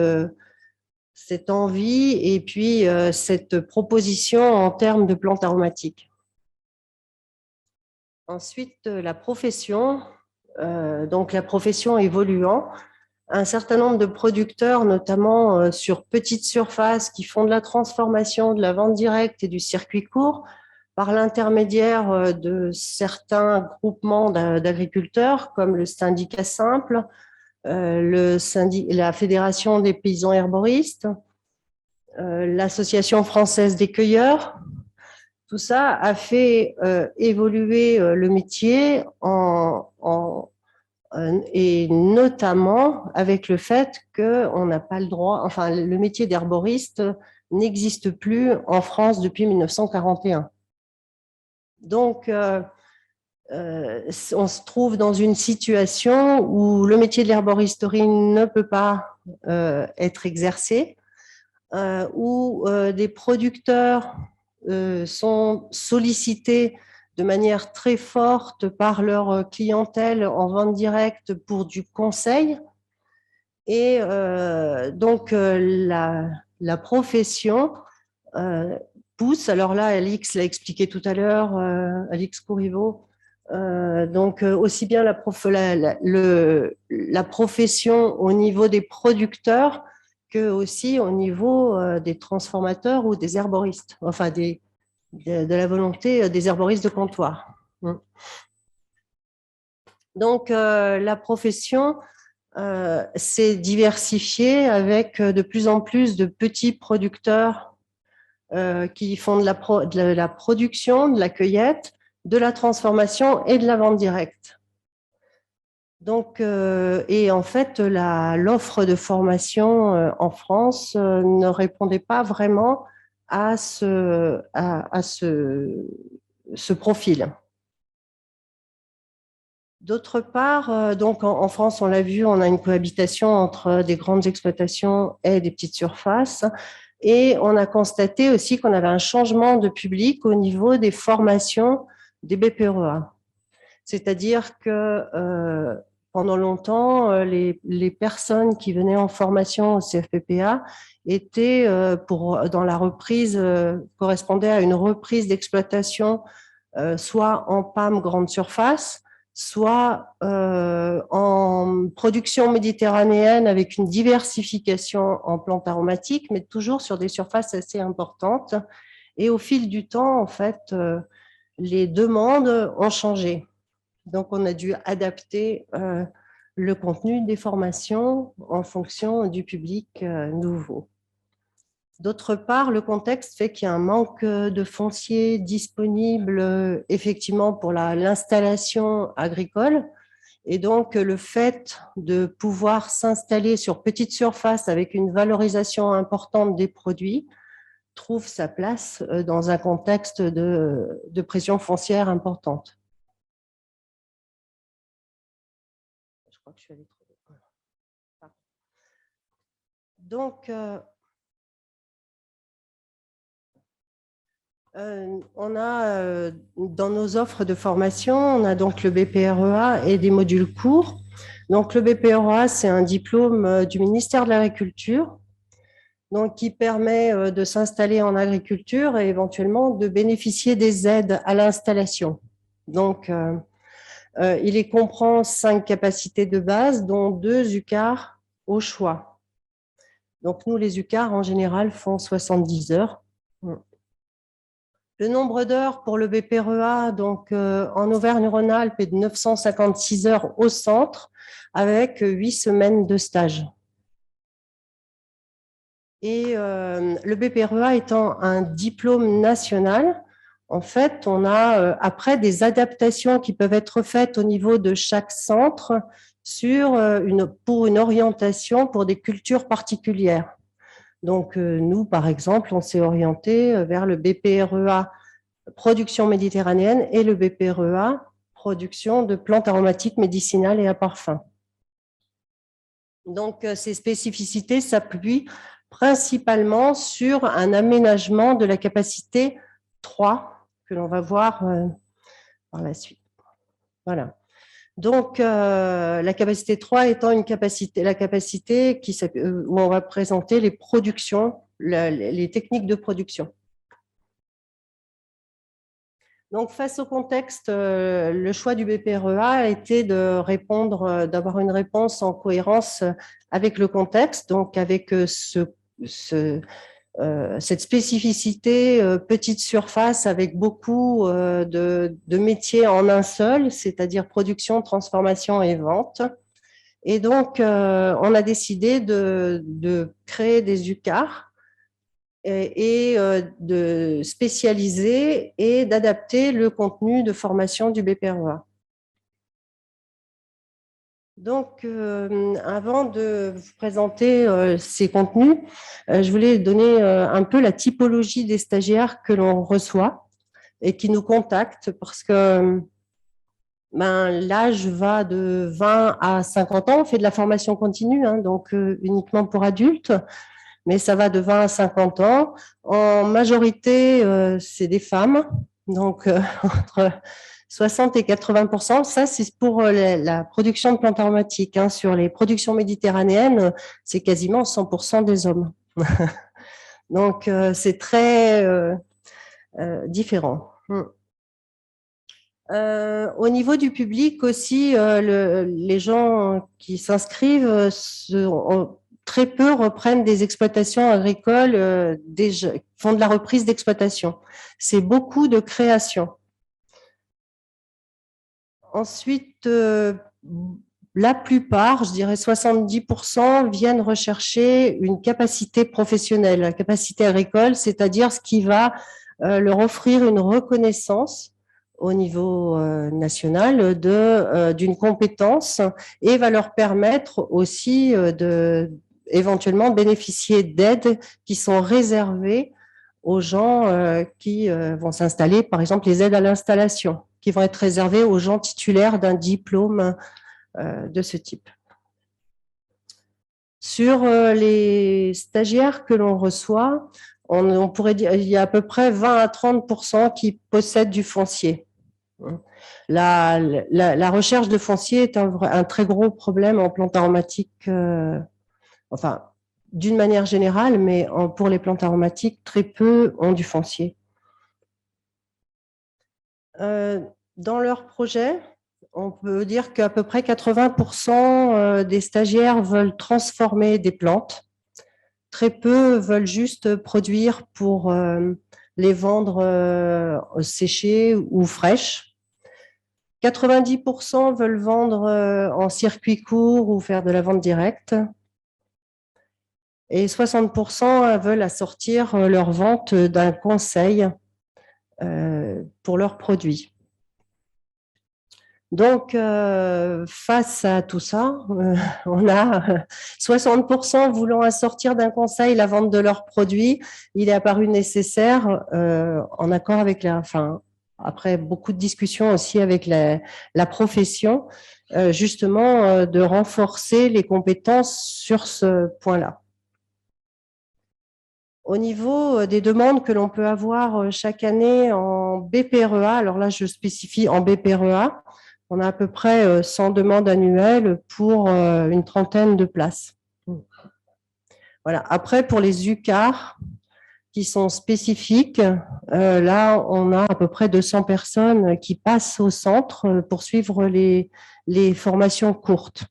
envie et puis cette proposition en termes de plantes aromatiques. Ensuite, la profession. Donc, la profession évoluant. Un certain nombre de producteurs, notamment sur petites surfaces, qui font de la transformation, de la vente directe et du circuit court, par l'intermédiaire de certains groupements d'agriculteurs, comme le syndicat simple, la Fédération des paysans herboristes, l'Association française des cueilleurs. Tout ça a fait évoluer le métier et notamment avec le fait qu'on n'a pas le droit, enfin le métier d'herboriste n'existe plus en France depuis 1941. Donc, on se trouve dans une situation où le métier de l'herboristerie ne peut pas être exercé, où des producteurs sont sollicités de manière très forte par leur clientèle en vente directe pour du conseil. Et donc, la profession pousse. Alors là, Alix l'a expliqué tout à l'heure, Alix Courriveau. Donc, aussi bien la profession au niveau des producteurs que aussi au niveau des transformateurs ou des herboristes, enfin de la volonté des herboristes de comptoir. Donc, la profession s'est diversifiée avec de plus en plus de petits producteurs qui font de la production, de la cueillette, de la transformation et de la vente directe. Donc, et en fait, l'offre de formation en France ne répondait pas vraiment à ce profil. D'autre part, donc en France, on l'a vu, on a une cohabitation entre des grandes exploitations et des petites surfaces. Et on a constaté aussi qu'on avait un changement de public au niveau des formations des BPREA. C'est-à-dire que pendant longtemps, les personnes qui venaient en formation au CFPPA étaient, dans la reprise, correspondaient à une reprise d'exploitation, soit en PAM grande surface, soit en production méditerranéenne avec une diversification en plantes aromatiques, mais toujours sur des surfaces assez importantes. Et au fil du temps, en fait, les demandes ont changé. Donc, on a dû adapter le contenu des formations en fonction du public nouveau. D'autre part, le contexte fait qu'il y a un manque de foncier disponible effectivement pour l'installation agricole. Et donc, le fait de pouvoir s'installer sur petite surface avec une valorisation importante des produits trouve sa place dans un contexte de pression foncière importante. Je crois que je suis allée trop vite. Donc, on a dans nos offres de formation, on a donc le BPREA et des modules courts. Donc, le BPREA, c'est un diplôme du ministère de l'Agriculture, donc qui permet de s'installer en agriculture et éventuellement de bénéficier des aides à l'installation. Donc, il comprend 5 capacités de base, dont 2 UCAR au choix. Donc, nous, les UCAR, en général, font 70 heures. Le nombre d'heures pour le BPREA, donc en Auvergne-Rhône-Alpes, est de 956 heures au centre, avec 8 semaines de stage. Et le BPREA étant un diplôme national, en fait, on a après des adaptations qui peuvent être faites au niveau de chaque centre pour une orientation pour des cultures particulières. Donc, nous, par exemple, on s'est orienté vers le BPREA production méditerranéenne et le BPREA production de plantes aromatiques médicinales et à parfum. Donc, ces spécificités s'appuient principalement sur un aménagement de la capacité 3 que l'on va voir par la suite. Voilà. Donc, la capacité 3 étant la capacité où on va présenter les productions, les techniques de production. Donc, face au contexte, le choix du BPREA a été d'avoir une réponse en cohérence avec le contexte, donc avec cette spécificité petite surface avec beaucoup de métiers en un seul, c'est-à-dire production, transformation et vente. Et donc, on a décidé de créer des UCAR et de spécialiser et d'adapter le contenu de formation du BPREA. Donc, avant de vous présenter ces contenus, je voulais donner un peu la typologie des stagiaires que l'on reçoit et qui nous contactent parce que l'âge va de 20 à 50 ans. On fait de la formation continue, hein, donc uniquement pour adultes, mais ça va de 20 à 50 ans. En majorité, c'est des femmes, donc entre 60 et 80%. Ça, c'est pour la production de plantes aromatiques. Hein. Sur les productions méditerranéennes, c'est quasiment 100% des hommes. Donc, c'est très différent. Au niveau du public aussi, les gens qui s'inscrivent très peu reprennent des exploitations agricoles, font de la reprise d'exploitation. C'est beaucoup de création. Ensuite, la plupart, je dirais 70%, viennent rechercher une capacité professionnelle, la capacité agricole, c'est-à-dire ce qui va leur offrir une reconnaissance au niveau national d'une compétence et va leur permettre aussi éventuellement bénéficier d'aides qui sont réservées aux gens qui vont s'installer, par exemple les aides à l'installation, qui vont être réservés aux gens titulaires d'un diplôme de ce type. Sur les stagiaires que l'on reçoit, on pourrait dire qu'il y a à peu près 20 à 30% qui possèdent du foncier. La recherche de foncier est un très gros problème en plantes aromatiques, enfin, d'une manière générale, mais pour les plantes aromatiques, très peu ont du foncier. Dans leur projet, on peut dire qu'à peu près 80% des stagiaires veulent transformer des plantes. Très peu veulent juste produire pour les vendre séchées ou fraîches. 90% veulent vendre en circuit court ou faire de la vente directe. Et 60% veulent assortir leur vente d'un conseil pour leurs produits. Donc, face à tout ça, on a 60% voulant assortir d'un conseil la vente de leurs produits. Il est apparu nécessaire, en accord avec après beaucoup de discussions aussi avec la profession, justement de renforcer les compétences sur ce point-là. Au niveau des demandes que l'on peut avoir chaque année en BPREA, alors là je spécifie en BPREA, on a à peu près 100 demandes annuelles pour une trentaine de places. Voilà. Après, pour les UCAR qui sont spécifiques, là, on a à peu près 200 personnes qui passent au centre pour suivre les formations courtes.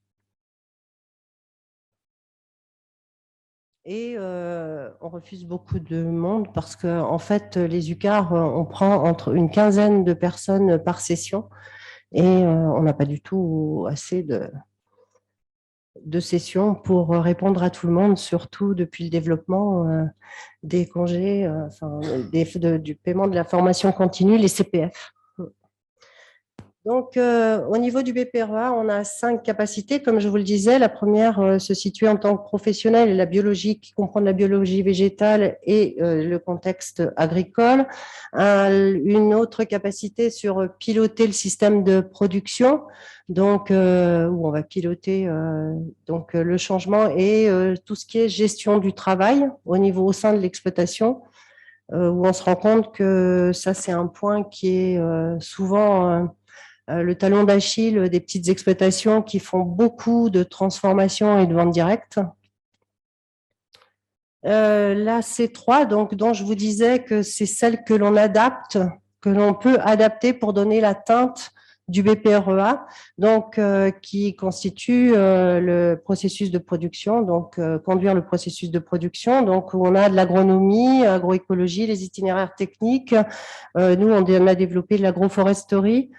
Et on refuse beaucoup de monde parce qu'en fait, les UCAR, on prend entre une quinzaine de personnes par session. Et on n'a pas du tout assez de sessions pour répondre à tout le monde, surtout depuis le développement des congés, du paiement de la formation continue, les CPF. Donc, au niveau du BPREA, on a 5 capacités. Comme je vous le disais, la première se situe en tant que professionnel et la biologie, qui comprend la biologie végétale et le contexte agricole. Une autre capacité sur piloter le système de production, donc où on va piloter donc le changement et tout ce qui est gestion du travail au sein de l'exploitation, où on se rend compte que ça, c'est un point qui est souvent le talon d'Achille des petites exploitations qui font beaucoup de transformation et de vente directe. La C3, donc, dont je vous disais que c'est celle que l'on adapte, que l'on peut adapter pour donner la teinte du BPREA, donc qui constitue le processus de production, donc conduire le processus de production, donc où on a de l'agronomie, agroécologie, les itinéraires techniques. Nous, on a développé de l'agroforesterie.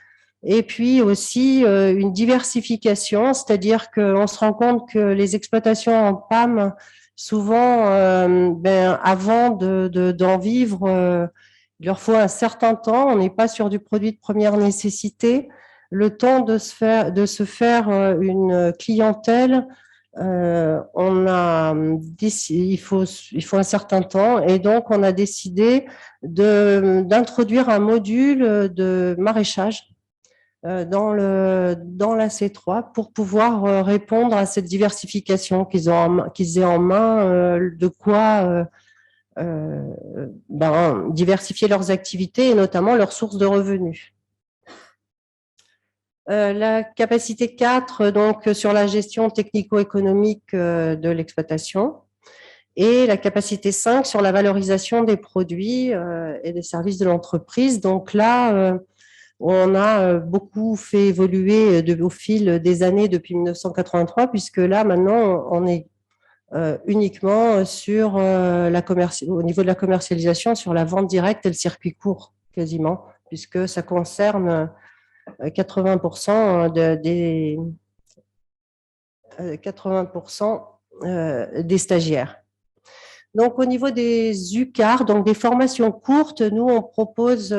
Et puis aussi une diversification, c'est-à-dire qu'on se rend compte que les exploitations en PAM, souvent, avant d'en vivre, il leur faut un certain temps. On n'est pas sur du produit de première nécessité. Le temps de se faire une clientèle, il faut un certain temps. Et donc, on a décidé d'introduire un module de maraîchage dans la C3 pour pouvoir répondre à cette diversification, qu'ils aient en main de quoi diversifier leurs activités et notamment leurs sources de revenus. La capacité 4, donc sur la gestion technico-économique de l'exploitation, et la capacité 5 sur la valorisation des produits et des services de l'entreprise. Donc là, on a beaucoup fait évoluer au fil des années depuis 1983, puisque là, maintenant, on est uniquement sur au niveau de la commercialisation, sur la vente directe et le circuit court, quasiment, puisque ça concerne 80% des stagiaires. Donc, au niveau des UCAR, donc des formations courtes, nous, on propose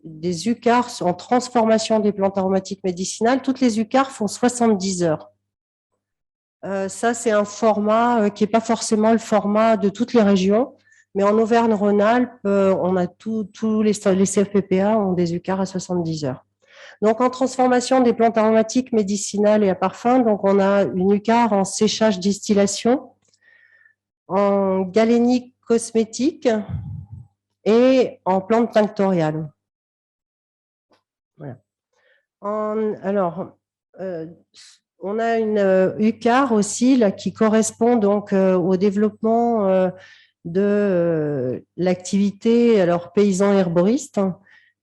des UCAR en transformation des plantes aromatiques médicinales. Toutes les UCAR font 70 heures. Ça, c'est un format qui n'est pas forcément le format de toutes les régions. Mais en Auvergne-Rhône-Alpes, on a tous les CFPPA ont des UCAR à 70 heures. Donc, en transformation des plantes aromatiques, médicinales et à parfum, donc on a une UCAR en séchage distillation, en galénique cosmétique et en plantes tinctoriales. Voilà. Alors, on a une UCAR aussi là, qui correspond donc au développement de l'activité alors paysan herboriste,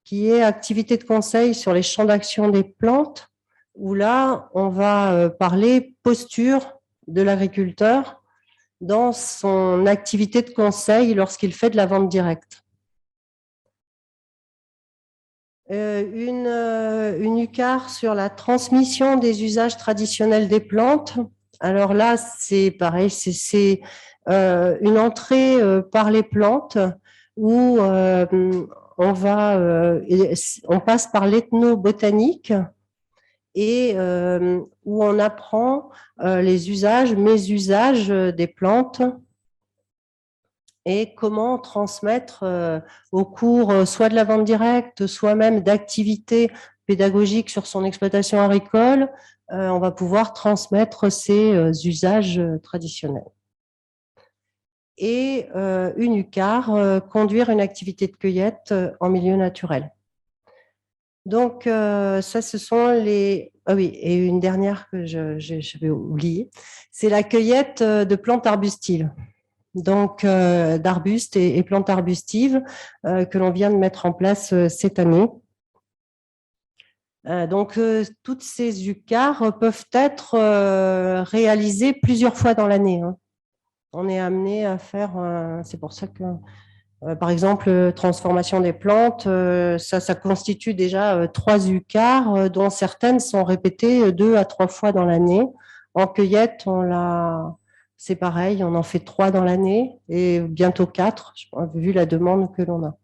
qui est activité de conseil sur les champs d'action des plantes, où là, on va parler posture de l'agriculteur dans son activité de conseil lorsqu'il fait de la vente directe. Une UCAR sur la transmission des usages traditionnels des plantes. Alors là, c'est pareil, c'est une entrée par les plantes où on passe par l'ethnobotanique et où on apprend les usages, mésusages des plantes et comment transmettre au cours soit de la vente directe, soit même d'activités pédagogiques sur son exploitation agricole, on va pouvoir transmettre ces usages traditionnels. Et une UCAR, conduire une activité de cueillette en milieu naturel. Donc, ça, ce sont les… Ah oui, et une dernière que j'avais oubliée, c'est la cueillette de plantes arbustives. Donc, d'arbustes et plantes arbustives que l'on vient de mettre en place cette année. Donc, toutes ces UCAR peuvent être réalisées plusieurs fois dans l'année. Hein. On est amené à faire… c'est pour ça que… par exemple, transformation des plantes, ça constitue déjà 3 UCAR, dont certaines sont répétées 2 à 3 fois dans l'année. En cueillette, c'est pareil, on en fait 3 dans l'année et bientôt 4, vu la demande que l'on a.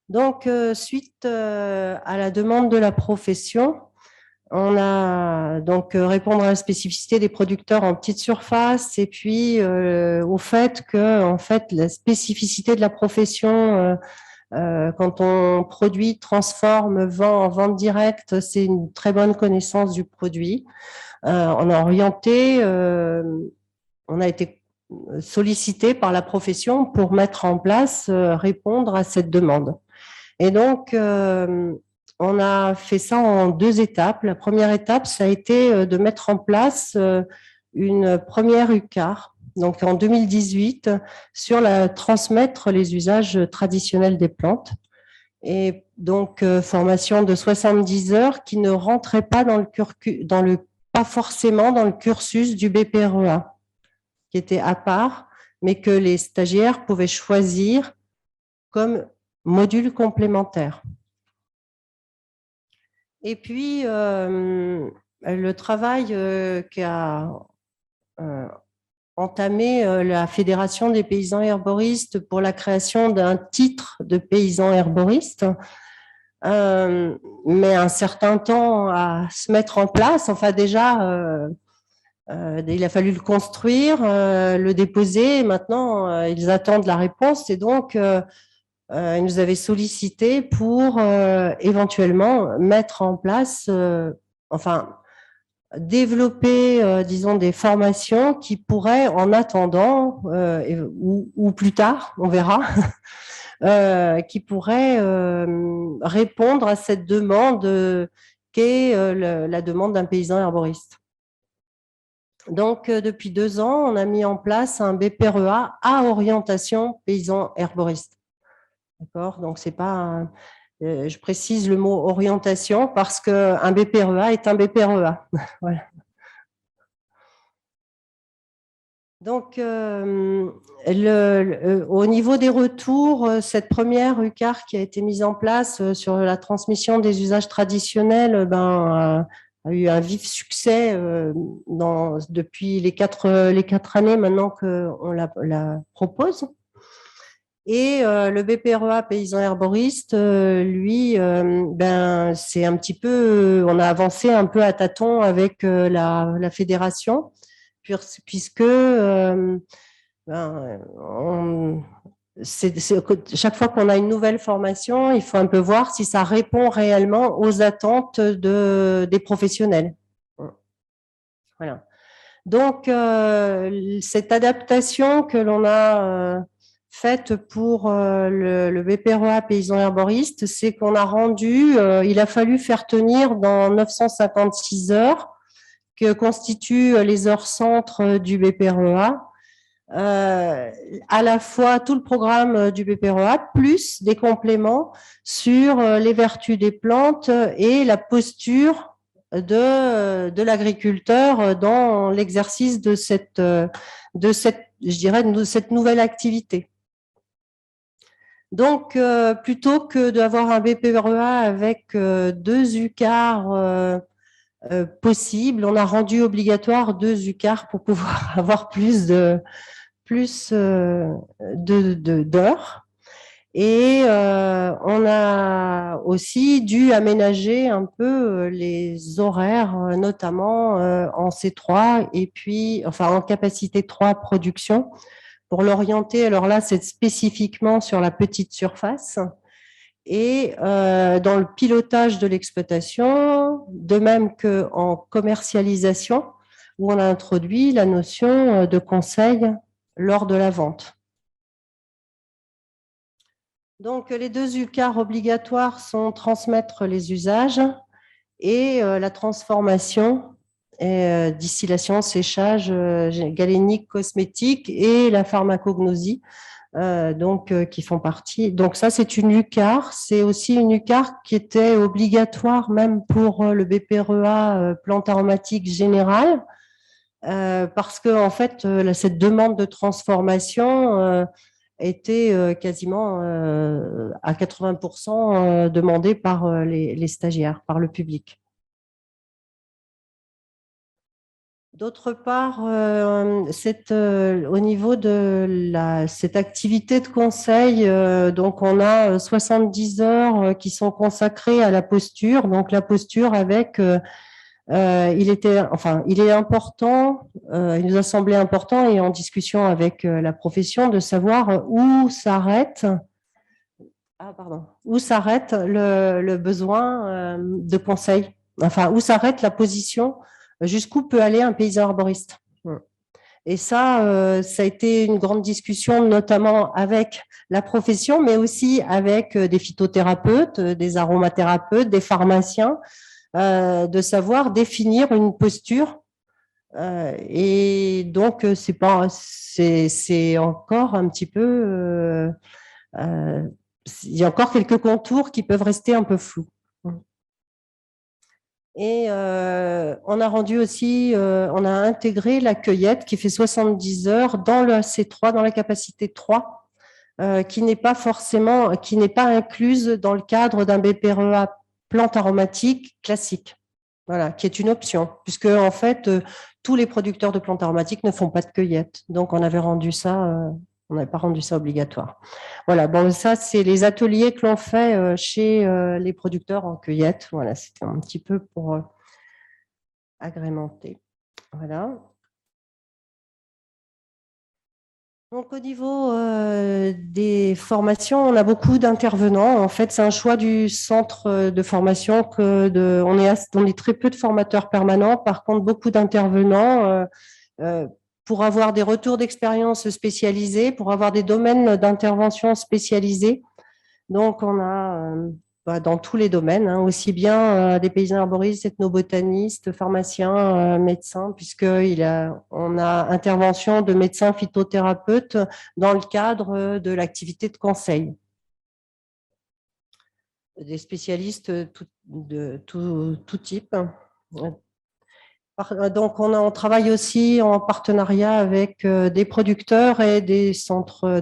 Donc, suite à la demande de la profession, on a donc répondre à la spécificité des producteurs en petite surface et puis au fait que en fait la spécificité de la profession quand on produit, transforme, vend en vente directe, c'est une très bonne connaissance du produit. On a orienté, on a été sollicité par la profession pour mettre en place, répondre à cette demande. Et donc on a fait ça en 2 étapes. La première étape, ça a été de mettre en place une première UCAR, donc en 2018, sur transmettre les usages traditionnels des plantes. Et donc, formation de 70 heures qui ne rentrait pas pas forcément dans le cursus du BPREA, qui était à part, mais que les stagiaires pouvaient choisir comme module complémentaire. Et puis, le travail qu'a entamé la Fédération des paysans herboristes pour la création d'un titre de paysan herboriste met un certain temps à se mettre en place. Enfin, déjà, il a fallu le construire, le déposer. Et maintenant, ils attendent la réponse. Et donc, ils nous avaient sollicité pour éventuellement mettre en place, développer, disons, des formations qui pourraient, en attendant, ou plus tard, on verra, qui pourraient répondre à cette demande qu'est la demande d'un paysan herboriste. Donc, depuis 2 ans, on a mis en place un BPREA à orientation paysan herboriste. D'accord ? Donc, c'est pas je précise le mot orientation parce qu'un BPREA est un BPREA. Voilà. Donc, au niveau des retours, cette première UCAR qui a été mise en place sur la transmission des usages traditionnels a eu un vif succès depuis les 4 années maintenant qu'on la propose. Et le BPREA paysan herboriste, lui, c'est un petit peu, on a avancé un peu à tâtons avec la fédération, puisque chaque fois qu'on a une nouvelle formation, il faut un peu voir si ça répond réellement aux attentes des professionnels. Voilà. Donc, cette adaptation que l'on a faite pour le BPREA paysan herboriste, c'est qu'on a rendu, il a fallu faire tenir dans 956 heures que constituent les heures centres du BPREA, à la fois tout le programme du BPREA, plus des compléments sur les vertus des plantes et la posture de l'agriculteur dans l'exercice de cette, je dirais, de cette nouvelle activité. Donc, plutôt que d'avoir un BPREA avec 2 UCAR possibles, on a rendu obligatoire 2 UCAR pour pouvoir avoir plus d'heures. Et on a aussi dû aménager un peu les horaires, notamment en C3 et puis, enfin, en capacité 3 production, pour l'orienter. Alors là, c'est spécifiquement sur la petite surface. Et dans le pilotage de l'exploitation, de même qu'en commercialisation, où on a introduit la notion de conseil lors de la vente. Donc, les 2 UCAR obligatoires sont transmettre les usages et la transformation, et, distillation, séchage, galénique, cosmétique et la pharmacognosie, qui font partie. Donc, ça, c'est une UCAR. C'est aussi une UCAR qui était obligatoire même pour le BPREA plante aromatique générale, parce que en fait, cette demande de transformation était quasiment à 80% demandée par les stagiaires, par le public. D'autre part, au niveau de cette activité de conseil, donc on a 70 heures qui sont consacrées à la posture. Donc la posture avec il est important, il nous a semblé important et en discussion avec la profession de savoir où s'arrête le besoin de conseil, enfin où s'arrête la position, jusqu'où peut aller un paysan arboriste. Et ça, ça a été une grande discussion, notamment avec la profession, mais aussi avec des phytothérapeutes, des aromathérapeutes, des pharmaciens, de savoir définir une posture. Et donc, c'est encore un petit peu, il y a encore quelques contours qui peuvent rester un peu flous. Et on a rendu aussi, on a intégré la cueillette qui fait 70 heures dans le C3, dans la capacité 3, qui n'est pas incluse dans le cadre d'un BPREA plante aromatique classique, voilà, qui est une option, puisque en fait, tous les producteurs de plantes aromatiques ne font pas de cueillette. Donc, on n'avait pas rendu ça obligatoire. Voilà, bon, ça, c'est les ateliers que l'on fait chez les producteurs en cueillette. Voilà, c'était un petit peu pour agrémenter. Voilà. Donc, au niveau des formations, on a beaucoup d'intervenants. En fait, c'est un choix du centre de formation on est très peu de formateurs permanents. Par contre, beaucoup d'intervenants pour avoir des retours d'expérience spécialisés, pour avoir des domaines d'intervention spécialisés. Donc, on a dans tous les domaines, aussi bien des paysans arboristes, ethnobotanistes, pharmaciens, médecins, on a intervention de médecins phytothérapeutes dans le cadre de l'activité de conseil. Des spécialistes de tout type. Donc, on travaille aussi en partenariat avec des producteurs et des centres,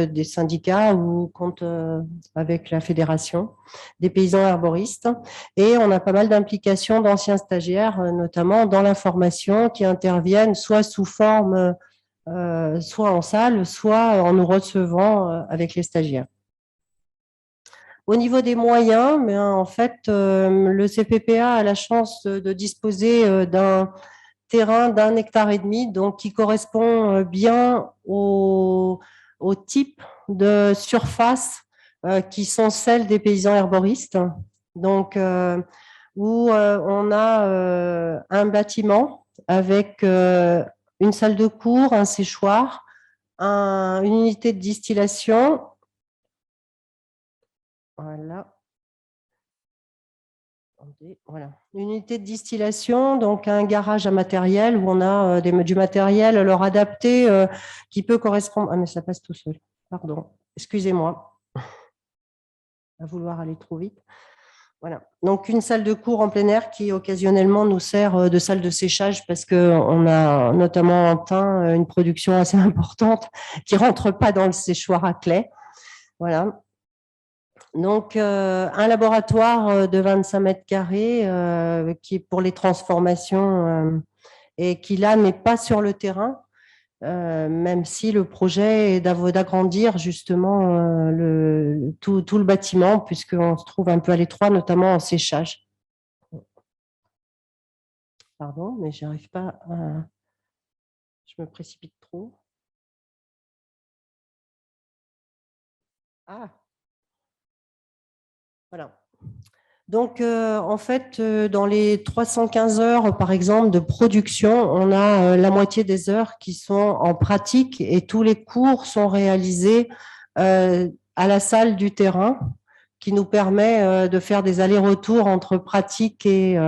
des syndicats ou avec la fédération des paysans arboristes. Et on a pas mal d'implications d'anciens stagiaires, notamment dans la formation, qui interviennent soit sous forme, soit en salle, soit en nous recevant avec les stagiaires. Au niveau des moyens, en fait, le CPPA a la chance de disposer d'un terrain d'1,5 hectare, donc qui correspond bien au type de surface qui sont celles des paysans herboristes. Donc, où on a un bâtiment avec une salle de cours, un séchoir, une unité de distillation. Voilà. Voilà. Une unité de distillation, donc un garage à matériel où on a du matériel alors adapté qui peut correspondre. Ah, mais ça passe tout seul. Pardon. Excusez-moi. À vouloir aller trop vite. Voilà. Donc, une salle de cours en plein air qui occasionnellement nous sert de salle de séchage parce qu'on a notamment en thym une production assez importante qui ne rentre pas dans le séchoir à clé. Voilà. Donc, un laboratoire de 25 mètres carrés qui est pour les transformations et qui là n'est pas sur le terrain, même si le projet est d'agrandir justement tout le bâtiment puisqu'on se trouve un peu à l'étroit, notamment en séchage. Pardon, mais je n'arrive pas à... Je me précipite trop. Ah. Voilà. Donc, en fait, dans les 315 heures, par exemple, de production, on a la moitié des heures qui sont en pratique et tous les cours sont réalisés à la salle du terrain qui nous permet de faire des allers-retours entre pratique et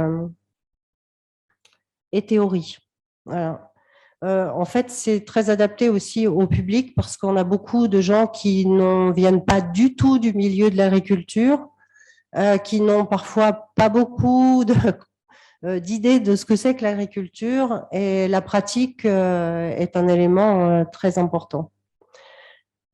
théorie. Voilà. En fait, c'est très adapté aussi au public parce qu'on a beaucoup de gens qui ne viennent pas du tout du milieu de l'agriculture, qui n'ont parfois pas beaucoup d'idées de ce que c'est que l'agriculture et la pratique est un élément très important.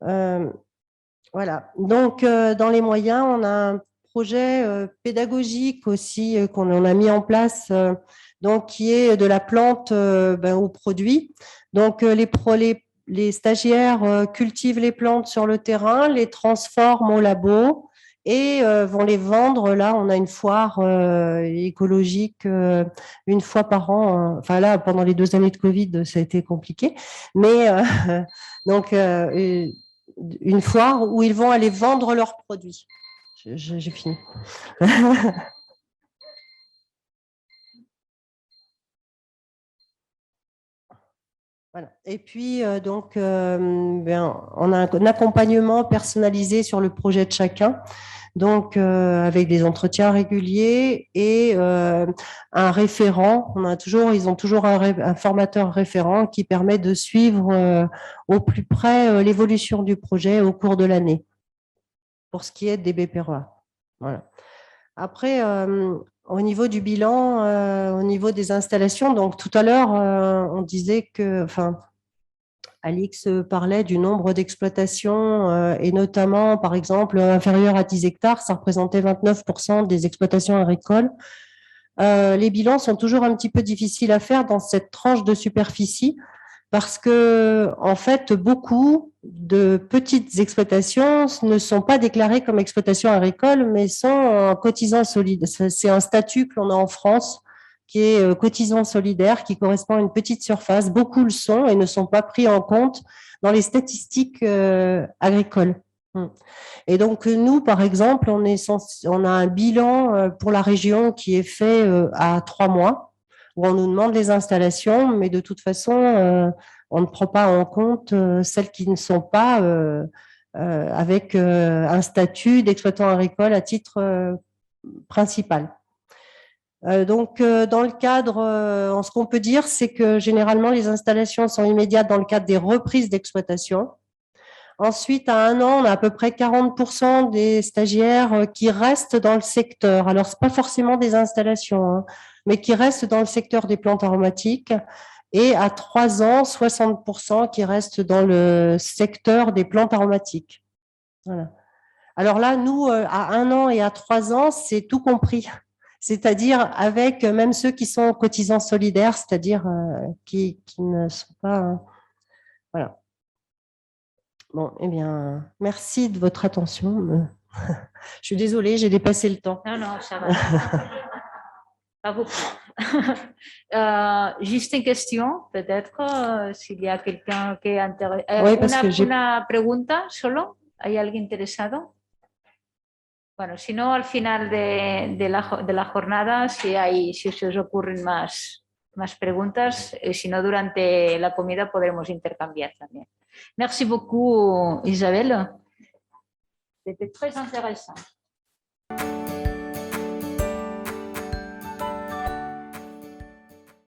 Voilà. Donc, dans les moyens, on a un projet pédagogique aussi qu'on a mis en place, donc qui est de la plante au produit. Donc, les stagiaires cultivent les plantes sur le terrain, les transforment au labo et vont les vendre. Là, on a une foire écologique une fois par an. Enfin là, pendant les 2 années de Covid, ça a été compliqué. Mais donc, une foire où ils vont aller vendre leurs produits. J'ai fini. Voilà. Et puis, donc, on a un accompagnement personnalisé sur le projet de chacun, donc avec des entretiens réguliers et un référent. Ils ont toujours un formateur référent qui permet de suivre au plus près l'évolution du projet au cours de l'année, pour ce qui est des BPROA. Voilà. Après, au niveau du bilan, au niveau des installations, donc tout à l'heure, on disait que, Alix parlait du nombre d'exploitations et notamment, par exemple, inférieur à 10 hectares, ça représentait 29% des exploitations agricoles. Les bilans sont toujours un petit peu difficiles à faire dans cette tranche de superficie parce que, en fait, beaucoup de petites exploitations ne sont pas déclarées comme exploitations agricoles, mais sont cotisants solidaires. C'est un statut que l'on a en France qui est cotisant solidaire, qui correspond à une petite surface. Beaucoup le sont et ne sont pas pris en compte dans les statistiques agricoles. Et donc, nous, par exemple, on a un bilan pour la région qui est fait à 3 mois, où on nous demande les installations, mais de toute façon, on ne prend pas en compte celles qui ne sont pas avec un statut d'exploitant agricole à titre principal. Donc, dans le cadre, ce qu'on peut dire, c'est que généralement, les installations sont immédiates dans le cadre des reprises d'exploitation. Ensuite, à 1 an, on a à peu près 40% des stagiaires qui restent dans le secteur. Alors, ce n'est pas forcément des installations, mais qui restent dans le secteur des plantes aromatiques. Et à 3 ans, 60% qui restent dans le secteur des plantes aromatiques. Voilà. Alors là, nous, à 1 an et à 3 ans, c'est tout compris. C'est-à-dire avec même ceux qui sont cotisants solidaires, c'est-à-dire qui ne sont pas... voilà. Bon, eh bien, merci de votre attention. Je suis désolée, j'ai dépassé le temps. Non, ça va. Pas beaucoup. Juste une question, peut-être, s'il y a quelqu'un qui est intéressé. Oui, parce que j'ai- Una pregunta solo. ¿Hay alguien interesado? Bueno, si no, al final de la jornada, si se os ocurren más preguntas, si no, durante la comida podremos intercambiar también. Merci beaucoup, Isabelle. C'était très intéressant.